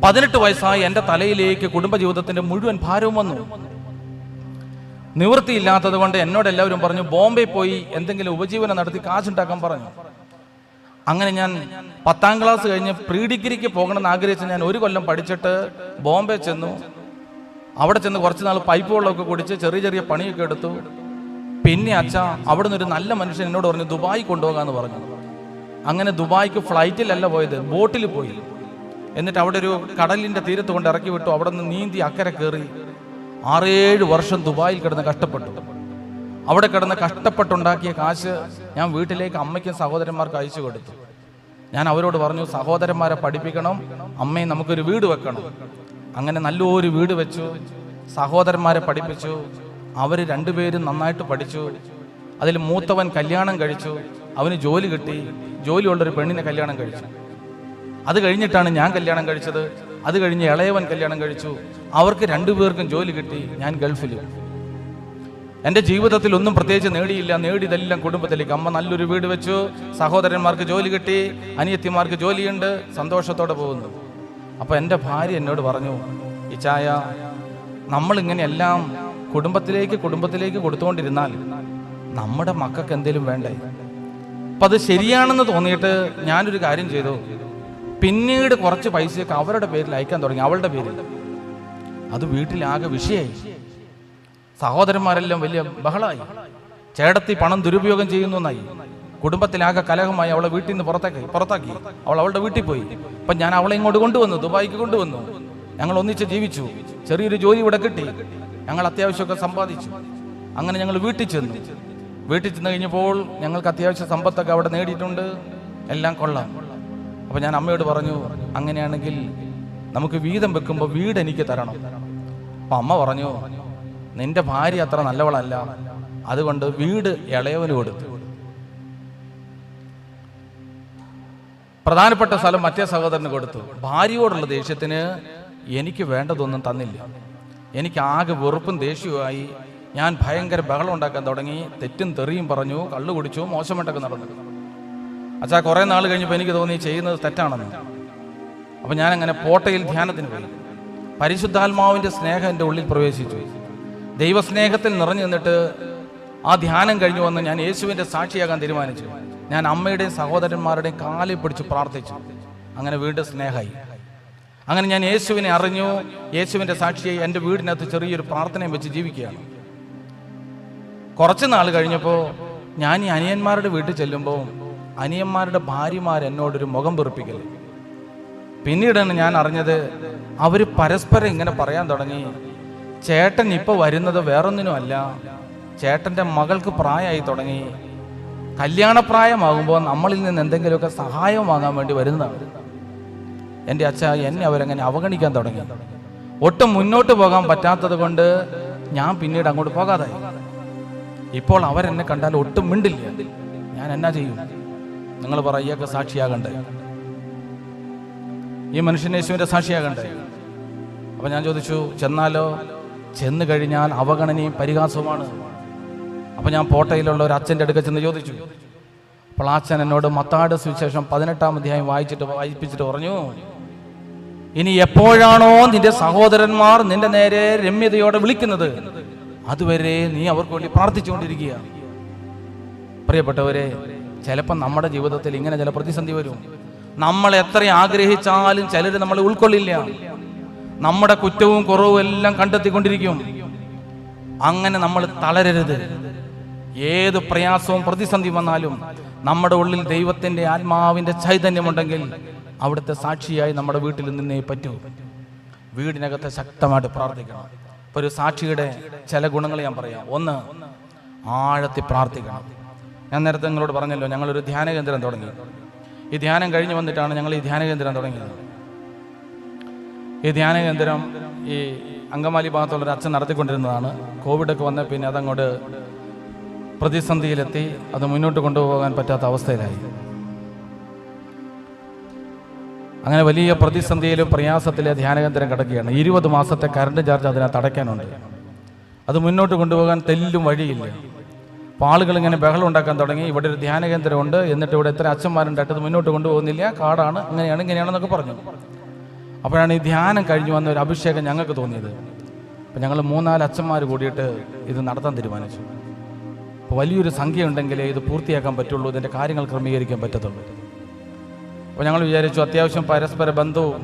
18 വയസ്സായി എൻ്റെ തലയിലേക്ക് കുടുംബജീവിതത്തിന്റെ മുഴുവൻ ഭാരവും വന്നു. നിവൃത്തിയില്ലാത്തത് കൊണ്ട് എന്നോട് എല്ലാവരും പറഞ്ഞു, ബോംബെ പോയി എന്തെങ്കിലും ഉപജീവനം നടത്തി കാശുണ്ടാക്കാൻ പറഞ്ഞു. അങ്ങനെ ഞാൻ 10ാം ക്ലാസ് കഴിഞ്ഞ് പ്രീ ഡിഗ്രിക്ക് പോകണമെന്ന് ആഗ്രഹിച്ച് ഞാൻ 1 കൊല്ലം പഠിച്ചിട്ട് ബോംബെ ചെന്നു. അവിടെ ചെന്ന് കുറച്ച് നാൾ പൈപ്പ് വെള്ളമൊക്കെ കുടിച്ച് ചെറിയ ചെറിയ പണിയൊക്കെ എടുത്തു. പിന്നെ അച്ഛ അവിടെ നിന്ന് ഒരു നല്ല മനുഷ്യൻ എന്നോട് പറഞ്ഞു ദുബായി കൊണ്ടുപോകാമെന്ന് പറഞ്ഞു. അങ്ങനെ ദുബായിക്ക് ഫ്ലൈറ്റിലല്ല പോയത്, ബോട്ടിൽ പോയി. എന്നിട്ട് അവിടെ ഒരു കടലിൻ്റെ തീരത്ത് കൊണ്ട് ഇറക്കി വിട്ടു. അവിടെ നിന്ന് നീന്തി അക്കരെ കയറി 6-7 വർഷം ദുബായിൽ കിടന്ന് കഷ്ടപ്പെട്ടു. അവിടെ കിടന്ന് കഷ്ടപ്പെട്ടുണ്ടാക്കിയ കാശ് ഞാൻ വീട്ടിലേക്ക് അമ്മയ്ക്കും സഹോദരന്മാർക്ക് അയച്ചു കൊടുത്തു. ഞാൻ അവരോട് പറഞ്ഞു സഹോദരന്മാരെ പഠിപ്പിക്കണം, അമ്മയെ നമുക്കൊരു വീട് വെക്കണം. അങ്ങനെ നല്ലൊരു വീട് വെച്ചു, സഹോദരന്മാരെ പഠിപ്പിച്ചു. അവർ രണ്ടുപേരും നന്നായിട്ട് പഠിച്ചു. അതിൽ മൂത്തവൻ കല്യാണം കഴിച്ചു, അവന് ജോലി കിട്ടി, ജോലിയുള്ളൊരു പെണ്ണിനെ കല്യാണം കഴിച്ചു. അത് കഴിഞ്ഞിട്ടാണ് ഞാൻ കല്യാണം കഴിച്ചത്. അത് കഴിഞ്ഞ് ഇളയവൻ കല്യാണം കഴിച്ചു, അവർക്ക് രണ്ടുപേർക്കും ജോലി കിട്ടി. ഞാൻ ഗൾഫിലും. എൻ്റെ ജീവിതത്തിൽ ഒന്നും പ്രത്യേകിച്ച് നേടിയില്ല, നേടിയതെല്ലാം കുടുംബത്തിലേക്ക്. അമ്മ നല്ലൊരു വീട് വെച്ചു, സഹോദരന്മാർക്ക് ജോലി കിട്ടി, അനിയത്തിമാർക്ക് ജോലിയുണ്ട്, സന്തോഷത്തോടെ പോകുന്നു. അപ്പോൾ എൻ്റെ ഭാര്യ എന്നോട് പറഞ്ഞു, ഇച്ചായ നമ്മളിങ്ങനെയെല്ലാം കുടുംബത്തിലേക്ക് കൊടുത്തുകൊണ്ടിരുന്നാൽ നമ്മുടെ മക്കൾക്ക് എന്തെങ്കിലും വേണ്ടേ? അപ്പം അത് ശരിയാണെന്ന് തോന്നിയിട്ട് ഞാനൊരു കാര്യം ചെയ്തു. പിന്നീട് കുറച്ച് പൈസയൊക്കെ അവരുടെ പേരിൽ അയക്കാൻ തുടങ്ങി, അവളുടെ പേരിൽ. അത് വീട്ടിലാകെ വിഷയമായി. സഹോദരന്മാരെല്ലാം വലിയ ബഹളമായി. ചേട്ടത്തി പണം ദുരുപയോഗം ചെയ്യുന്നു എന്നായി. കുടുംബത്തിലാകെ കലഹമായി. അവളെ വീട്ടിൽ നിന്ന് പുറത്താക്കി. അവൾ അവളുടെ വീട്ടിൽ പോയി. അപ്പം ഞാൻ അവളെ ഇങ്ങോട്ട് കൊണ്ടുവന്നു, ദുബായിക്ക് കൊണ്ടുവന്നു. ഞങ്ങൾ ഒന്നിച്ച് ജീവിച്ചു. ചെറിയൊരു ജോലി ഇവിടെ കിട്ടി. ഞങ്ങൾ അത്യാവശ്യമൊക്കെ സമ്പാദിച്ചു. അങ്ങനെ ഞങ്ങൾ വീട്ടിൽ ചെന്നു. വീട്ടിൽ ചെന്ന് കഴിഞ്ഞപ്പോൾ ഞങ്ങൾക്ക് അത്യാവശ്യ സമ്പത്തൊക്കെ അവിടെ നേടിയിട്ടുണ്ട്. എല്ലാം കൊള്ളാം. അപ്പം ഞാൻ അമ്മയോട് പറഞ്ഞു, അങ്ങനെയാണെങ്കിൽ നമുക്ക് വീതം വെക്കുമ്പോൾ വീട് എനിക്ക് തരണം. അപ്പം അമ്മ പറഞ്ഞു, നിന്റെ ഭാര്യ അത്ര നല്ലവളല്ല, അതുകൊണ്ട് വീട് ഇളയവന് കൊടുത്തു. പ്രധാനപ്പെട്ട സ്ഥലം മറ്റേ സഹോദരന് കൊടുത്തു. ഭാര്യയോടുള്ള ദേഷ്യത്തിന് എനിക്ക് വേണ്ടതൊന്നും തന്നില്ല. എനിക്ക് ആകെ വെറുപ്പും ദേഷ്യവുമായി. ഞാൻ ഭയങ്കര ബഹളം ഉണ്ടാക്കാൻ തുടങ്ങി. തെറ്റും തെറിയും പറഞ്ഞു, കള്ളു കുടിച്ചു, മോശമായിട്ടൊക്കെ നടന്നു. അച്ഛാ കുറേ നാൾ കഴിഞ്ഞപ്പോൾ എനിക്ക് തോന്നി ചെയ്യുന്നത് തെറ്റാണെന്ന്. അപ്പം ഞാനങ്ങനെ പോട്ടയിൽ ധ്യാനത്തിന് പോയി. പരിശുദ്ധാത്മാവിൻ്റെ സ്നേഹം എൻ്റെ ഉള്ളിൽ പ്രവേശിച്ചു. ദൈവസ്നേഹത്തിൽ നിറഞ്ഞു നിന്നിട്ട് ആ ധ്യാനം കഴിഞ്ഞു വന്ന് ഞാൻ യേശുവിൻ്റെ സാക്ഷിയാകാൻ തീരുമാനിച്ചു. ഞാൻ അമ്മയുടെയും സഹോദരന്മാരുടെയും കാലിൽ പിടിച്ച് പ്രാർത്ഥിച്ചു. അങ്ങനെ വീണ്ടും സ്നേഹമായി. അങ്ങനെ ഞാൻ യേശുവിനെ അറിഞ്ഞു. യേശുവിൻ്റെ സാക്ഷിയായി എൻ്റെ വീടിനകത്ത് ചെറിയൊരു പ്രാർത്ഥനയും വെച്ച് ജീവിക്കുകയാണ്. കുറച്ച് നാൾ കഴിഞ്ഞപ്പോൾ ഞാൻ ഈ അനിയന്മാരുടെ വീട്ടിൽ ചെല്ലുമ്പോൾ അനിയന്മാരുടെ ഭാര്യമാർ എന്നോടൊരു മുഖം വെറുപ്പിക്കൽ. പിന്നീടാണ് ഞാൻ അറിഞ്ഞത് അവർ പരസ്പരം ഇങ്ങനെ പറയാൻ തുടങ്ങി, ചേട്ടൻ ഇപ്പോൾ വരുന്നത് വേറൊന്നിനുമല്ല, ചേട്ടൻ്റെ മകൾക്ക് പ്രായമായി തുടങ്ങി, കല്യാണപ്രായമാകുമ്പോൾ നമ്മളിൽ നിന്ന് എന്തെങ്കിലുമൊക്കെ സഹായം വാങ്ങാൻ വേണ്ടി വരുന്നതാണ്. എൻ്റെ അച്ഛ എന്നെ അവരങ്ങനെ അവഗണിക്കാൻ തുടങ്ങി. ഒട്ടും മുന്നോട്ട് പോകാൻ പറ്റാത്തത് കൊണ്ട് ഞാൻ പിന്നീട് അങ്ങോട്ട് പോകാതായി. ഇപ്പോൾ അവരെന്നെ കണ്ടാൽ ഒട്ടും മിണ്ടില്ല. ഞാൻ എന്നാ ചെയ്യും? നിങ്ങൾ പറയുക, സാക്ഷിയാകണ്ടേ? ഈ മനുഷ്യൻ യേശുവിൻ്റെ സാക്ഷിയാകണ്ടേ? അപ്പം ഞാൻ ചോദിച്ചു, ചെന്നാലോ? ചെന്ന് കഴിഞ്ഞാൽ അവഗണനയും പരിഹാസവുമാണ്. അപ്പം ഞാൻ പോട്ടയിലുള്ള ഒരു അച്ഛൻ്റെ അടുക്ക ചെന്ന് ചോദിച്ചു. അപ്പോൾ ആ അച്ഛൻ എന്നോട് മത്തായിയുടെ സുവിശേഷം 18-ാം അധ്യായം വായിപ്പിച്ചിട്ട് പറഞ്ഞു, ഇനി എപ്പോഴാണോ നിന്റെ സഹോദരന്മാർ നിന്റെ നേരെ രമ്യതയോടെ വിളിക്കുന്നത്, അതുവരെ നീ അവർക്ക് വേണ്ടി പ്രാർത്ഥിച്ചുകൊണ്ടിരിക്കുക. പ്രിയപ്പെട്ടവരെ, ചിലപ്പോൾ നമ്മുടെ ജീവിതത്തിൽ ഇങ്ങനെ ചില പ്രതിസന്ധി വരും. നമ്മൾ എത്ര ആഗ്രഹിച്ചാലും ചിലർ നമ്മളെ ഉൾക്കൊള്ളില്ല. നമ്മുടെ കുറ്റവും കുറവും എല്ലാം കണ്ടെത്തിക്കൊണ്ടിരിക്കും. അങ്ങനെ നമ്മൾ തളരരുത്. ഏത് പ്രയാസവും പ്രതിസന്ധി വന്നാലും നമ്മുടെ ഉള്ളിൽ ദൈവത്തിൻ്റെ ആത്മാവിൻ്റെ ചൈതന്യമുണ്ടെങ്കിൽ അവിടുത്തെ സാക്ഷിയായി നമ്മുടെ വീട്ടിൽ നിന്നേ പറ്റൂ. വീടിനകത്ത് ശക്തമായിട്ട് പ്രാർത്ഥിക്കണം. ഇപ്പോൾ ഒരു സാക്ഷിയുടെ ചില ഗുണങ്ങൾ ഞാൻ പറയാം. ഒന്ന്, ആഴത്തിൽ പ്രാർത്ഥിക്കണം. ഞാൻ നേരത്തെ നിങ്ങളോട് പറഞ്ഞല്ലോ, ഞങ്ങളൊരു ധ്യാന കേന്ദ്രം തുടങ്ങി. ഈ ധ്യാനം കഴിഞ്ഞ് വന്നിട്ടാണ് ഞങ്ങൾ ഈ ധ്യാന കേന്ദ്രം തുടങ്ങിയത്. ഈ ധ്യാന കേന്ദ്രം ഈ അങ്കമാലി ഭാഗത്തുള്ളൊരു അച്ഛൻ നടത്തിക്കൊണ്ടിരുന്നതാണ്. കോവിഡൊക്കെ വന്ന പിന്നെ അതങ്ങോട്ട് പ്രതിസന്ധിയിലെത്തി. അത് മുന്നോട്ട് കൊണ്ടുപോകാൻ പറ്റാത്ത അവസ്ഥയിലായി. അങ്ങനെ വലിയ പ്രതിസന്ധിയിലും പ്രയാസത്തിലെ ധ്യാനകേന്ദ്രം കിടക്കുകയാണ്. 20 മാസത്തെ കറണ്ട് ചാർജ് അതിനകത്ത് അടയ്ക്കാനുണ്ട്. അത് മുന്നോട്ട് കൊണ്ടുപോകാൻ തെല്ലും വഴിയില്ല. അപ്പോൾ ആളുകൾ ഇങ്ങനെ ബഹളം ഉണ്ടാക്കാൻ തുടങ്ങി. ഇവിടെ ഒരു ധ്യാനകേന്ദ്രമുണ്ട്, എന്നിട്ട് ഇവിടെ എത്ര അച്ഛന്മാരുണ്ടായിട്ട് അത് മുന്നോട്ട് കൊണ്ടുപോകുന്നില്ല, കാടാണ്, ഇങ്ങനെയാണെന്നൊക്കെ പറഞ്ഞു. അപ്പോഴാണ് ഈ ധ്യാനം കഴിഞ്ഞു വന്ന ഒരു അഭിഷേകം ഞങ്ങൾക്ക് തോന്നിയത്. അപ്പം ഞങ്ങൾ 3-4 അച്ഛന്മാർ കൂടിയിട്ട് ഇത് നടത്താൻ തീരുമാനിച്ചു. അപ്പോൾ വലിയൊരു സംഖ്യ ഉണ്ടെങ്കിലേ ഇത് പൂർത്തിയാക്കാൻ പറ്റുള്ളൂ, ഇതിൻ്റെ കാര്യങ്ങൾ ക്രമീകരിക്കാൻ പറ്റത്തുള്ളൂ. അപ്പോൾ ഞങ്ങൾ വിചാരിച്ചു, അത്യാവശ്യം പരസ്പര ബന്ധവും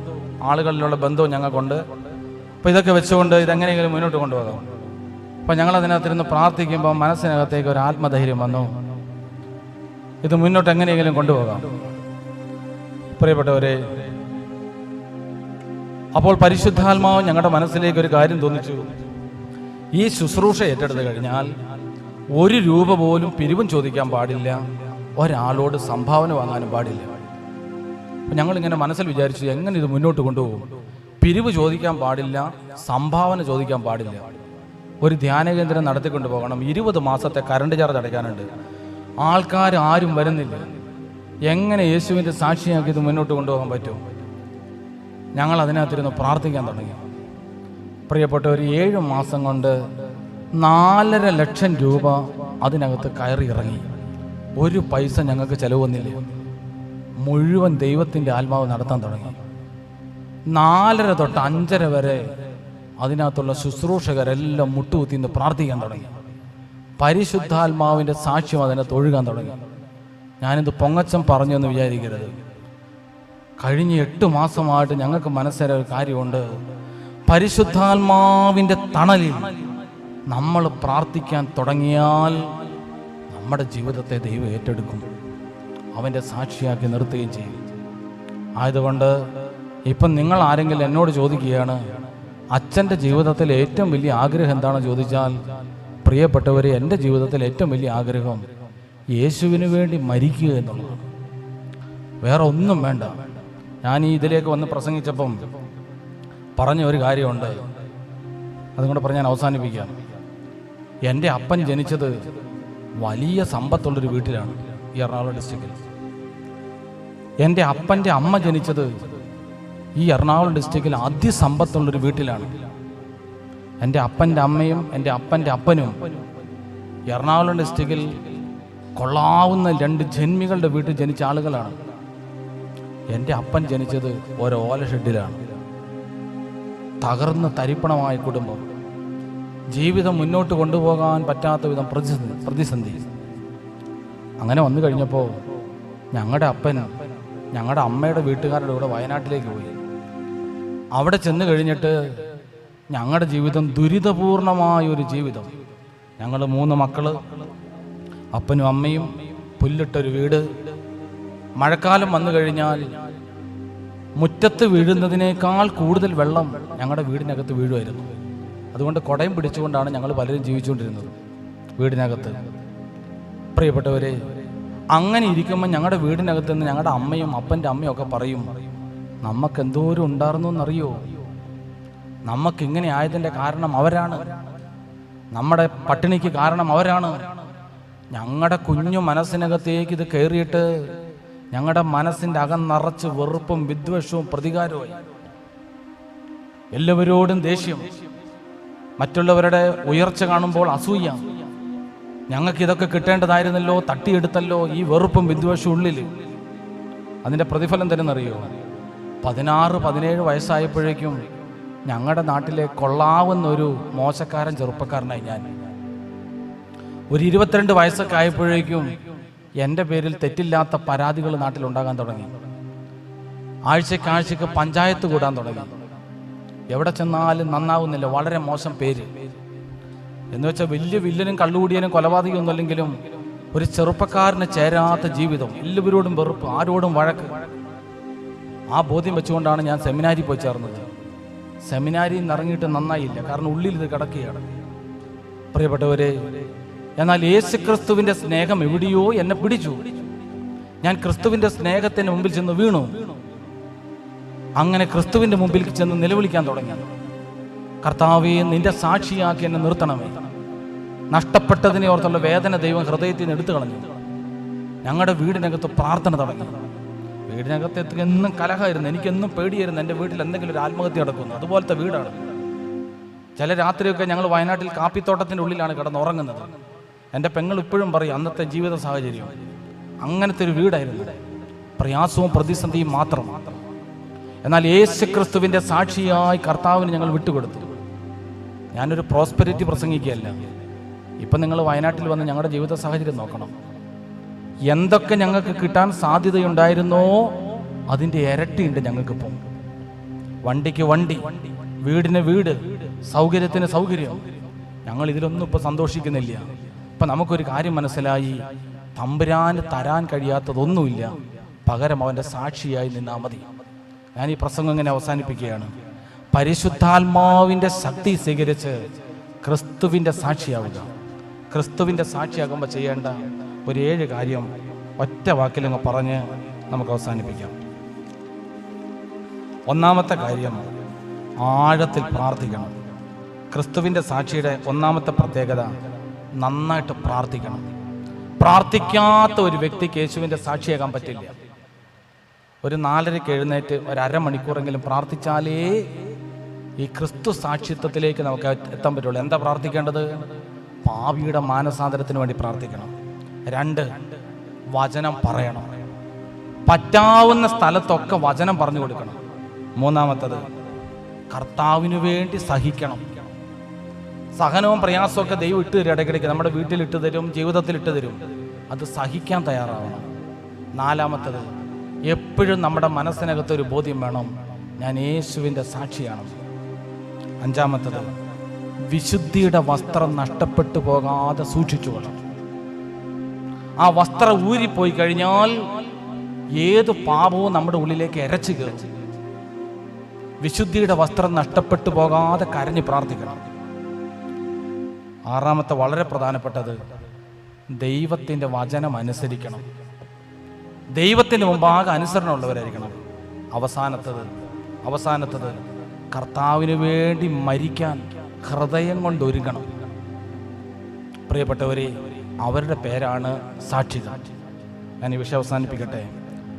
ആളുകളിലുള്ള ബന്ധവും ഞങ്ങൾക്കുണ്ട്. അപ്പോൾ ഇതൊക്കെ വെച്ചുകൊണ്ട് ഇതെങ്ങനെയെങ്കിലും മുന്നോട്ട് കൊണ്ടുപോകാം. അപ്പോൾ ഞങ്ങൾ അതിനകത്തിരുന്ന് പ്രാർത്ഥിക്കുമ്പോൾ മനസ്സിനകത്തേക്ക് ഒരു ആത്മധൈര്യം വന്നു, ഇത് മുന്നോട്ട് എങ്ങനെയെങ്കിലും കൊണ്ടുപോകാം. പ്രിയപ്പെട്ടവരെ, അപ്പോൾ പരിശുദ്ധാത്മാവ് ഞങ്ങളുടെ മനസ്സിലേക്ക് ഒരു കാര്യം തോന്നിച്ചു. ഈ ശുശ്രൂഷ ഏറ്റെടുത്ത് കഴിഞ്ഞാൽ 1 രൂപ പോലും പിരിവും ചോദിക്കാൻ പാടില്ല, ഒരാളോട് സംഭാവന വാങ്ങാനും പാടില്ല. അപ്പം ഞങ്ങളിങ്ങനെ മനസ്സിൽ വിചാരിച്ചു, എങ്ങനെ ഇത് മുന്നോട്ട് കൊണ്ടുപോകും? പിരിവ് ചോദിക്കാൻ പാടില്ല, സംഭാവന ചോദിക്കാൻ പാടില്ല. ഒരു ധ്യാന കേന്ദ്രം നടത്തിക്കൊണ്ട് പോകണം, 20 മാസത്തെ കറണ്ട് ചാർജ് അടയ്ക്കാനുണ്ട്, ആൾക്കാർ ആരും വരുന്നില്ല. എങ്ങനെ യേശുവിൻ്റെ സാക്ഷിയാക്കി ഇത് മുന്നോട്ട് കൊണ്ടുപോകാൻ പറ്റും? ഞങ്ങൾ അതിനകത്തിരുന്ന് പ്രാർത്ഥിക്കാൻ തുടങ്ങി. പ്രിയപ്പെട്ട ഒരു 7 മാസം കൊണ്ട് 4.5 ലക്ഷം രൂപ അതിനകത്ത് കയറി ഇറങ്ങി. ഒരു പൈസ ഞങ്ങൾക്ക് ചിലവ് വന്നില്ല. മുഴുവൻ ദൈവത്തിൻ്റെ ആത്മാവ് നടത്താൻ തുടങ്ങി. 4:30 തൊട്ട് 5:30 വരെ അതിനകത്തുള്ള ശുശ്രൂഷകരെല്ലാം മുട്ടുകുത്തിന്ന് പ്രാർത്ഥിക്കാൻ തുടങ്ങി. പരിശുദ്ധാത്മാവിൻ്റെ സാക്ഷ്യം അതിനകത്ത് ഒഴുകാൻ തുടങ്ങി. ഞാനിത് പൊങ്ങച്ചം പറഞ്ഞു എന്ന് വിചാരിക്കരുത്. കഴിഞ്ഞ 8 മാസമായിട്ട് ഞങ്ങൾക്ക് മനസ്സിലായ ഒരു കാര്യമുണ്ട്. പരിശുദ്ധാത്മാവിൻ്റെ തണലിൽ നമ്മൾ പ്രാർത്ഥിക്കാൻ തുടങ്ങിയാൽ നമ്മുടെ ജീവിതത്തെ ദൈവം ഏറ്റെടുക്കും, അവൻ്റെ സാക്ഷിയാക്കി നിർത്തുകയും ചെയ്യും. ആയതുകൊണ്ട് ഇപ്പം നിങ്ങൾ ആരെങ്കിലും എന്നോട് ചോദിക്കുകയാണ്, അച്ഛൻ്റെ ജീവിതത്തിൽ ഏറ്റവും വലിയ ആഗ്രഹം എന്താണെന്ന് ചോദിച്ചാൽ, പ്രിയപ്പെട്ടവരെ, എൻ്റെ ജീവിതത്തിൽ ഏറ്റവും വലിയ ആഗ്രഹം യേശുവിന് വേണ്ടി മരിക്കുക എന്നുള്ളതാണ്. വേറെ ഒന്നും വേണ്ട. ഞാൻ ഈ ഇതിലേക്ക് വന്ന് പ്രസംഗിച്ചപ്പം പറഞ്ഞ ഒരു കാര്യമുണ്ട്, അതുകൊണ്ട് പറഞ്ഞ് ഞാൻ അവസാനിപ്പിക്കാം. എൻ്റെ അപ്പൻ ജനിച്ചത് വലിയ സമ്പത്തുള്ളൊരു വീട്ടിലാണ്, ഈ എറണാകുളം ഡിസ്ട്രിക്റ്റിൽ. എൻ്റെ അപ്പൻ്റെ അമ്മ ജനിച്ചത് ഈ എറണാകുളം ഡിസ്ട്രിക്റ്റിൽ അതിസമ്പത്തുള്ളൊരു വീട്ടിലാണ്. എൻ്റെ അപ്പൻ്റെ അമ്മയും എൻ്റെ അപ്പൻ്റെ അപ്പനും എറണാകുളം ഡിസ്ട്രിക്റ്റിൽ കൊള്ളാവുന്ന 2 ജന്മികളുടെ വീട്ടിൽ ജനിച്ച ആളുകളാണ്. എൻ്റെ അപ്പൻ ജനിച്ചത് ഒരു ഓല ഷെഡിലാണ്. തകർന്ന് തരിപ്പണമായ കുടുംബം, ജീവിതം മുന്നോട്ട് കൊണ്ടുപോകാൻ പറ്റാത്ത വിധം പ്രതിസന്ധി. അങ്ങനെ വന്നു കഴിഞ്ഞപ്പോൾ ഞങ്ങളുടെ അപ്പൻ ഞങ്ങളുടെ അമ്മയുടെ വീട്ടുകാരുടെ കൂടെ വയനാട്ടിലേക്ക് പോയി. അവിടെ ചെന്ന് കഴിഞ്ഞിട്ട് ഞങ്ങളുടെ ജീവിതം ദുരിതപൂർണമായൊരു ജീവിതം. ഞങ്ങൾ 3 മക്കൾ, അപ്പനും അമ്മയും, പുല്ലിട്ടൊരു വീട്. മഴക്കാലം വന്നു കഴിഞ്ഞാൽ മുറ്റത്ത് വീഴുന്നതിനേക്കാൾ കൂടുതൽ വെള്ളം ഞങ്ങളുടെ വീടിനകത്ത് വീഴുമായിരുന്നു. അതുകൊണ്ട് കുടയും പിടിച്ചുകൊണ്ടാണ് ഞങ്ങൾ പലരും ജീവിച്ചുകൊണ്ടിരുന്നത് വീടിനകത്ത്. പ്രിയപ്പെട്ടവരെ, അങ്ങനെ ഇരിക്കുമ്പോൾ ഞങ്ങളുടെ വീടിനകത്ത് നിന്ന് ഞങ്ങളുടെ അമ്മയും അപ്പൻ്റെ അമ്മയും ഒക്കെ പറയും, നമുക്ക് എന്തോരം ഉണ്ടായിരുന്നു എന്നറിയോ, നമുക്കിങ്ങനെ ആയതിൻ്റെ കാരണം അവരാണ്, നമ്മുടെ പട്ടിണിക്ക് കാരണം അവരാണ്. ഞങ്ങളുടെ കുഞ്ഞു മനസ്സിനകത്തേക്ക് ഇത് കയറിയിട്ട് ഞങ്ങളുടെ മനസ്സിൻ്റെ അകം നിറച്ച് വെറുപ്പും വിദ്വേഷവും പ്രതികാരവും, എല്ലാവരോടും ദേഷ്യം, മറ്റുള്ളവരുടെ ഉയർച്ച കാണുമ്പോൾ അസൂയ. ഞങ്ങൾക്കിതൊക്കെ കിട്ടേണ്ടതായിരുന്നല്ലോ, തട്ടിയെടുത്തല്ലോ. ഈ വെറുപ്പും വിദ്വേഷവും ഉള്ളിൽ. അതിൻ്റെ പ്രതിഫലം തരുന്നറിയോ? 16-17 വയസ്സായപ്പോഴേക്കും ഞങ്ങളുടെ നാട്ടിലെ കൊള്ളാവുന്നൊരു മോശക്കാരൻ ചെറുപ്പക്കാരനായി ഞാൻ. ഒരു 22 വയസ്സൊക്കെ ആയപ്പോഴേക്കും എൻ്റെ പേരിൽ തെറ്റില്ലാത്ത പരാതികൾ നാട്ടിലുണ്ടാകാൻ തുടങ്ങി. ആഴ്ചയ്ക്കാഴ്ചയ്ക്ക് പഞ്ചായത്ത് കൂടാൻ തുടങ്ങി. എവിടെ ചെന്നാലും നന്നാവുന്നില്ല, വളരെ മോശം പേര്. എന്ന് വെച്ചാൽ വലിയ വില്ലനും കള്ളുകൂടിയനും കൊലപാതകമൊന്നും അല്ലെങ്കിലും ഒരു ചെറുപ്പക്കാരന് ചേരാത്ത ജീവിതം, എല്ലാവരോടും വെറുപ്പ്, ആരോടും വഴക്ക്. ആ ബോധ്യം വെച്ചുകൊണ്ടാണ് ഞാൻ സെമിനാരി പോയി ചേർന്നത്. സെമിനാരിയിൽ നിന്ന് ഇറങ്ങിയിട്ട് നന്നായില്ല, കാരണം ഉള്ളിൽ ഇത് കിടക്കുകയാണ്. പ്രിയപ്പെട്ടവരെ, എന്നാൽ യേശുക്രിസ്തുവിൻ്റെ സ്നേഹം എവിടെയോ എന്നെ പിടിച്ചു. ഞാൻ ക്രിസ്തുവിൻ്റെ സ്നേഹത്തിന് മുമ്പിൽ ചെന്ന് വീണു. അങ്ങനെ ക്രിസ്തുവിൻ്റെ മുമ്പിൽ ചെന്ന് നിലവിളിക്കാൻ തുടങ്ങി, കർത്താവേ, നിന്റെ സാക്ഷിയാക്കി എന്നെ നിർത്തണമേ. നഷ്ടപ്പെട്ടതിനെ ഓർത്തുള്ള വേദന ദൈവം ഹൃദയത്തിൽ നിന്ന് എടുത്തു കളഞ്ഞു. ഞങ്ങളുടെ വീടിനകത്ത് പ്രാർത്ഥന തുടങ്ങി. വീടിനകത്ത് എന്നും കലഹമായിരുന്നു, എനിക്കെന്നും പേടിയായിരുന്നു എൻ്റെ വീട്ടിൽ എന്തെങ്കിലും ഒരു ആത്മഹത്യ നടക്കുന്നു. അതുപോലത്തെ വീടാണ്. ചില രാത്രിയൊക്കെ ഞങ്ങൾ വയനാട്ടിൽ കാപ്പിത്തോട്ടത്തിൻ്റെ ഉള്ളിലാണ് കിടന്നുറങ്ങുന്നത്. എൻ്റെ പെങ്ങൾ ഇപ്പോഴും പറയും അന്നത്തെ ജീവിത സാഹചര്യം അങ്ങനത്തെ ഒരു വീടായിരുന്നു. പ്രയാസവും പ്രതിസന്ധിയും മാത്രം. എന്നാൽ യേശുക്രിസ്തുവിൻ്റെ സാക്ഷിയായി കർത്താവിന് ഞങ്ങൾ വിട്ടുകൊടുത്തു. ഞാനൊരു പ്രോസ്പെരിറ്റി പ്രസംഗിക്കുകയല്ല. ഇപ്പം നിങ്ങൾ വയനാട്ടിൽ വന്ന് ഞങ്ങളുടെ ജീവിത സാഹചര്യം നോക്കണം. എന്തൊക്കെ ഞങ്ങൾക്ക് കിട്ടാൻ സാധ്യതയുണ്ടായിരുന്നോ അതിൻ്റെ ഇരട്ടിയുണ്ട് ഞങ്ങൾക്കിപ്പം. വണ്ടിക്ക് വണ്ടി, വീടിന് വീട്, സൗകര്യത്തിന് സൗകര്യം. ഞങ്ങൾ ഇതിലൊന്നും ഇപ്പോൾ സന്തോഷിക്കുന്നില്ല. ഇപ്പം നമുക്കൊരു കാര്യം മനസ്സിലായി, തമ്പുരാന് തരാൻ കഴിയാത്തതൊന്നുമില്ല, പകരം അവൻ്റെ സാക്ഷിയായി നിന്നാൽ മതി. ഞാൻ ഈ പ്രസംഗം ഇങ്ങനെ അവസാനിപ്പിക്കുകയാണ്. പരിശുദ്ധാത്മാവിൻ്റെ ശക്തി സ്വീകരിച്ച് ക്രിസ്തുവിൻ്റെ സാക്ഷിയാവുക. ക്രിസ്തുവിൻ്റെ സാക്ഷിയാകുമ്പോൾ ചെയ്യേണ്ട ഒരു 7 കാര്യം ഒറ്റ വാക്കിലങ്ങ് പറഞ്ഞ് നമുക്ക് അവസാനിപ്പിക്കാം. ഒന്നാമത്തെ കാര്യം, ആഴത്തിൽ പ്രാർത്ഥിക്കണം. ക്രിസ്തുവിൻ്റെ സാക്ഷിയുടെ ഒന്നാമത്തെ പ്രത്യേകത, നന്നായിട്ട് പ്രാർത്ഥിക്കണം. പ്രാർത്ഥിക്കാത്ത ഒരു വ്യക്തിക്ക് യേശുവിൻ്റെ സാക്ഷിയാകാൻ പറ്റില്ല. ഒരു 4:30 എഴുന്നേറ്റ് ഒരു അരമണിക്കൂറെങ്കിലും പ്രാർത്ഥിച്ചാലേ ഈ ക്രിസ്തു സാക്ഷിത്വത്തിലേക്ക് നമുക്ക് എത്താൻ പറ്റുള്ളൂ. എന്താ പ്രാർത്ഥിക്കേണ്ടത്? പാപിയുടെ മാനസാന്തരത്തിന് വേണ്ടി പ്രാർത്ഥിക്കണം. 2, വചനം പറയണം. പറ്റാവുന്ന സ്ഥലത്തൊക്കെ വചനം പറഞ്ഞു കൊടുക്കണം. 3, കർത്താവിന് വേണ്ടി സഹിക്കണം. സഹനവും പ്രയാസമൊക്കെ ദൈവം ഇട്ട് തരും. ഇടയ്ക്കിടയ്ക്ക് നമ്മുടെ വീട്ടിലിട്ട് തരും, ജീവിതത്തിലിട്ട് തരും. അത് സഹിക്കാൻ തയ്യാറാവണം. 4, എപ്പോഴും നമ്മുടെ മനസ്സിനകത്തൊരു ബോധ്യം വേണം, ഞാൻ യേശുവിൻ്റെ സാക്ഷിയാണ്. 5, വിശുദ്ധിയുടെ വസ്ത്രം നഷ്ടപ്പെട്ടു പോകാതെ സൂക്ഷിച്ചുകൊള്ളണം. ആ വസ്ത്രം ഊരിപ്പോയി കഴിഞ്ഞാൽ ഏത് പാപവും നമ്മുടെ ഉള്ളിലേക്ക് എരച്ചു കയറും. വിശുദ്ധിയുടെ വസ്ത്രം നഷ്ടപ്പെട്ടു പോകാതെ കരഞ്ഞ് പ്രാർത്ഥിക്കണം. 6, വളരെ പ്രധാനപ്പെട്ടത്, ദൈവത്തിൻ്റെ വചനം അനുസരിക്കണം. ദൈവത്തിന് മുമ്പാകെ അനുസരണമുള്ളവരായിരിക്കണം. അവസാനത്തത് കർത്താവിന് വേണ്ടി മരിക്കാൻ ഹൃദയം കൊണ്ട് ഒരുങ്ങണം. പ്രിയപ്പെട്ടവരെ, അവരുടെ പേരാണ് സാക്ഷികൾ. ഞാൻ ഈ വിഷയം അവസാനിപ്പിക്കട്ടെ.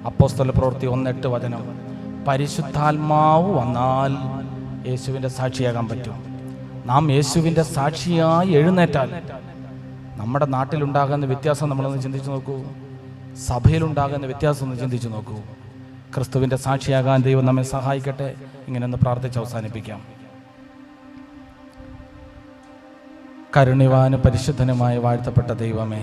അപ്പോസ്തല പ്രവൃത്തി 1:8 പരിശുദ്ധാത്മാവ് വന്നാൽ യേശുവിൻ്റെ സാക്ഷിയാകാൻ പറ്റും. നാം യേശുവിൻ്റെ സാക്ഷിയായി എഴുന്നേറ്റാൽ നമ്മുടെ നാട്ടിലുണ്ടാകുന്ന വ്യത്യാസം നമ്മളൊന്ന് ചിന്തിച്ചു നോക്കൂ. സഭയിലുണ്ടാകുന്ന വ്യത്യാസം ഒന്ന് ചിന്തിച്ചു നോക്കൂ. ക്രിസ്തുവിൻ്റെ സാക്ഷിയാകാൻ ദൈവം നമ്മെ സഹായിക്കട്ടെ. ഇങ്ങനെയൊന്ന് പ്രാർത്ഥിച്ച് അവസാനിപ്പിക്കാം. കരുണിവാനും പരിശുദ്ധനുമായ വാഴ്ത്തപ്പെട്ട ദൈവമേ,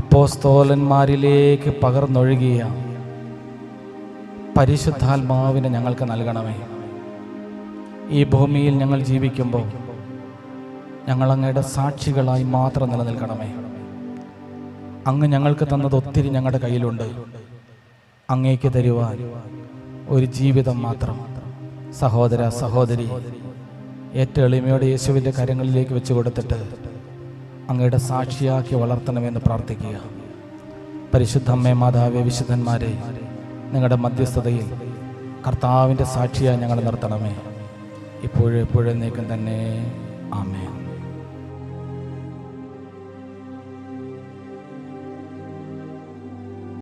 അപ്പോസ്തലന്മാരിലേക്ക് പകർന്നൊഴുകിയ പരിശുദ്ധാത്മാവിനെ ഞങ്ങൾക്ക് നൽകണമേ. ഈ ഭൂമിയിൽ ഞങ്ങൾ ജീവിക്കുമ്പോൾ ഞങ്ങൾ അങ്ങയുടെ സാക്ഷികളായി മാത്രം നിലനിൽക്കണമേ. അങ്ങ് ഞങ്ങൾക്ക് തന്നത് ഒത്തിരി ഞങ്ങളുടെ കയ്യിലുണ്ട്. അങ്ങേക്ക് തരുവാൻ ഒരു ജീവിതം മാത്രം. സഹോദര സഹോദരി, ഏറ്റവും എളിമയോടെ യേശുവിൻ്റെ കരങ്ങളിലേക്ക് വെച്ച് കൊടുത്തിട്ട് അങ്ങയുടെ സാക്ഷിയാക്കി വളർത്തണമെന്ന് പ്രാർത്ഥിക്കുക. പരിശുദ്ധ അമ്മേ, മാതാവേ, വിശുദ്ധന്മാരെ, നിങ്ങളുടെ മധ്യസ്ഥതയിൽ കർത്താവിൻ്റെ സാക്ഷിയായി ഞങ്ങളെ നിർത്തണമേ. ഇപ്പോഴും എപ്പോഴും എന്നേക്കും തന്നെ. ആമേൻ.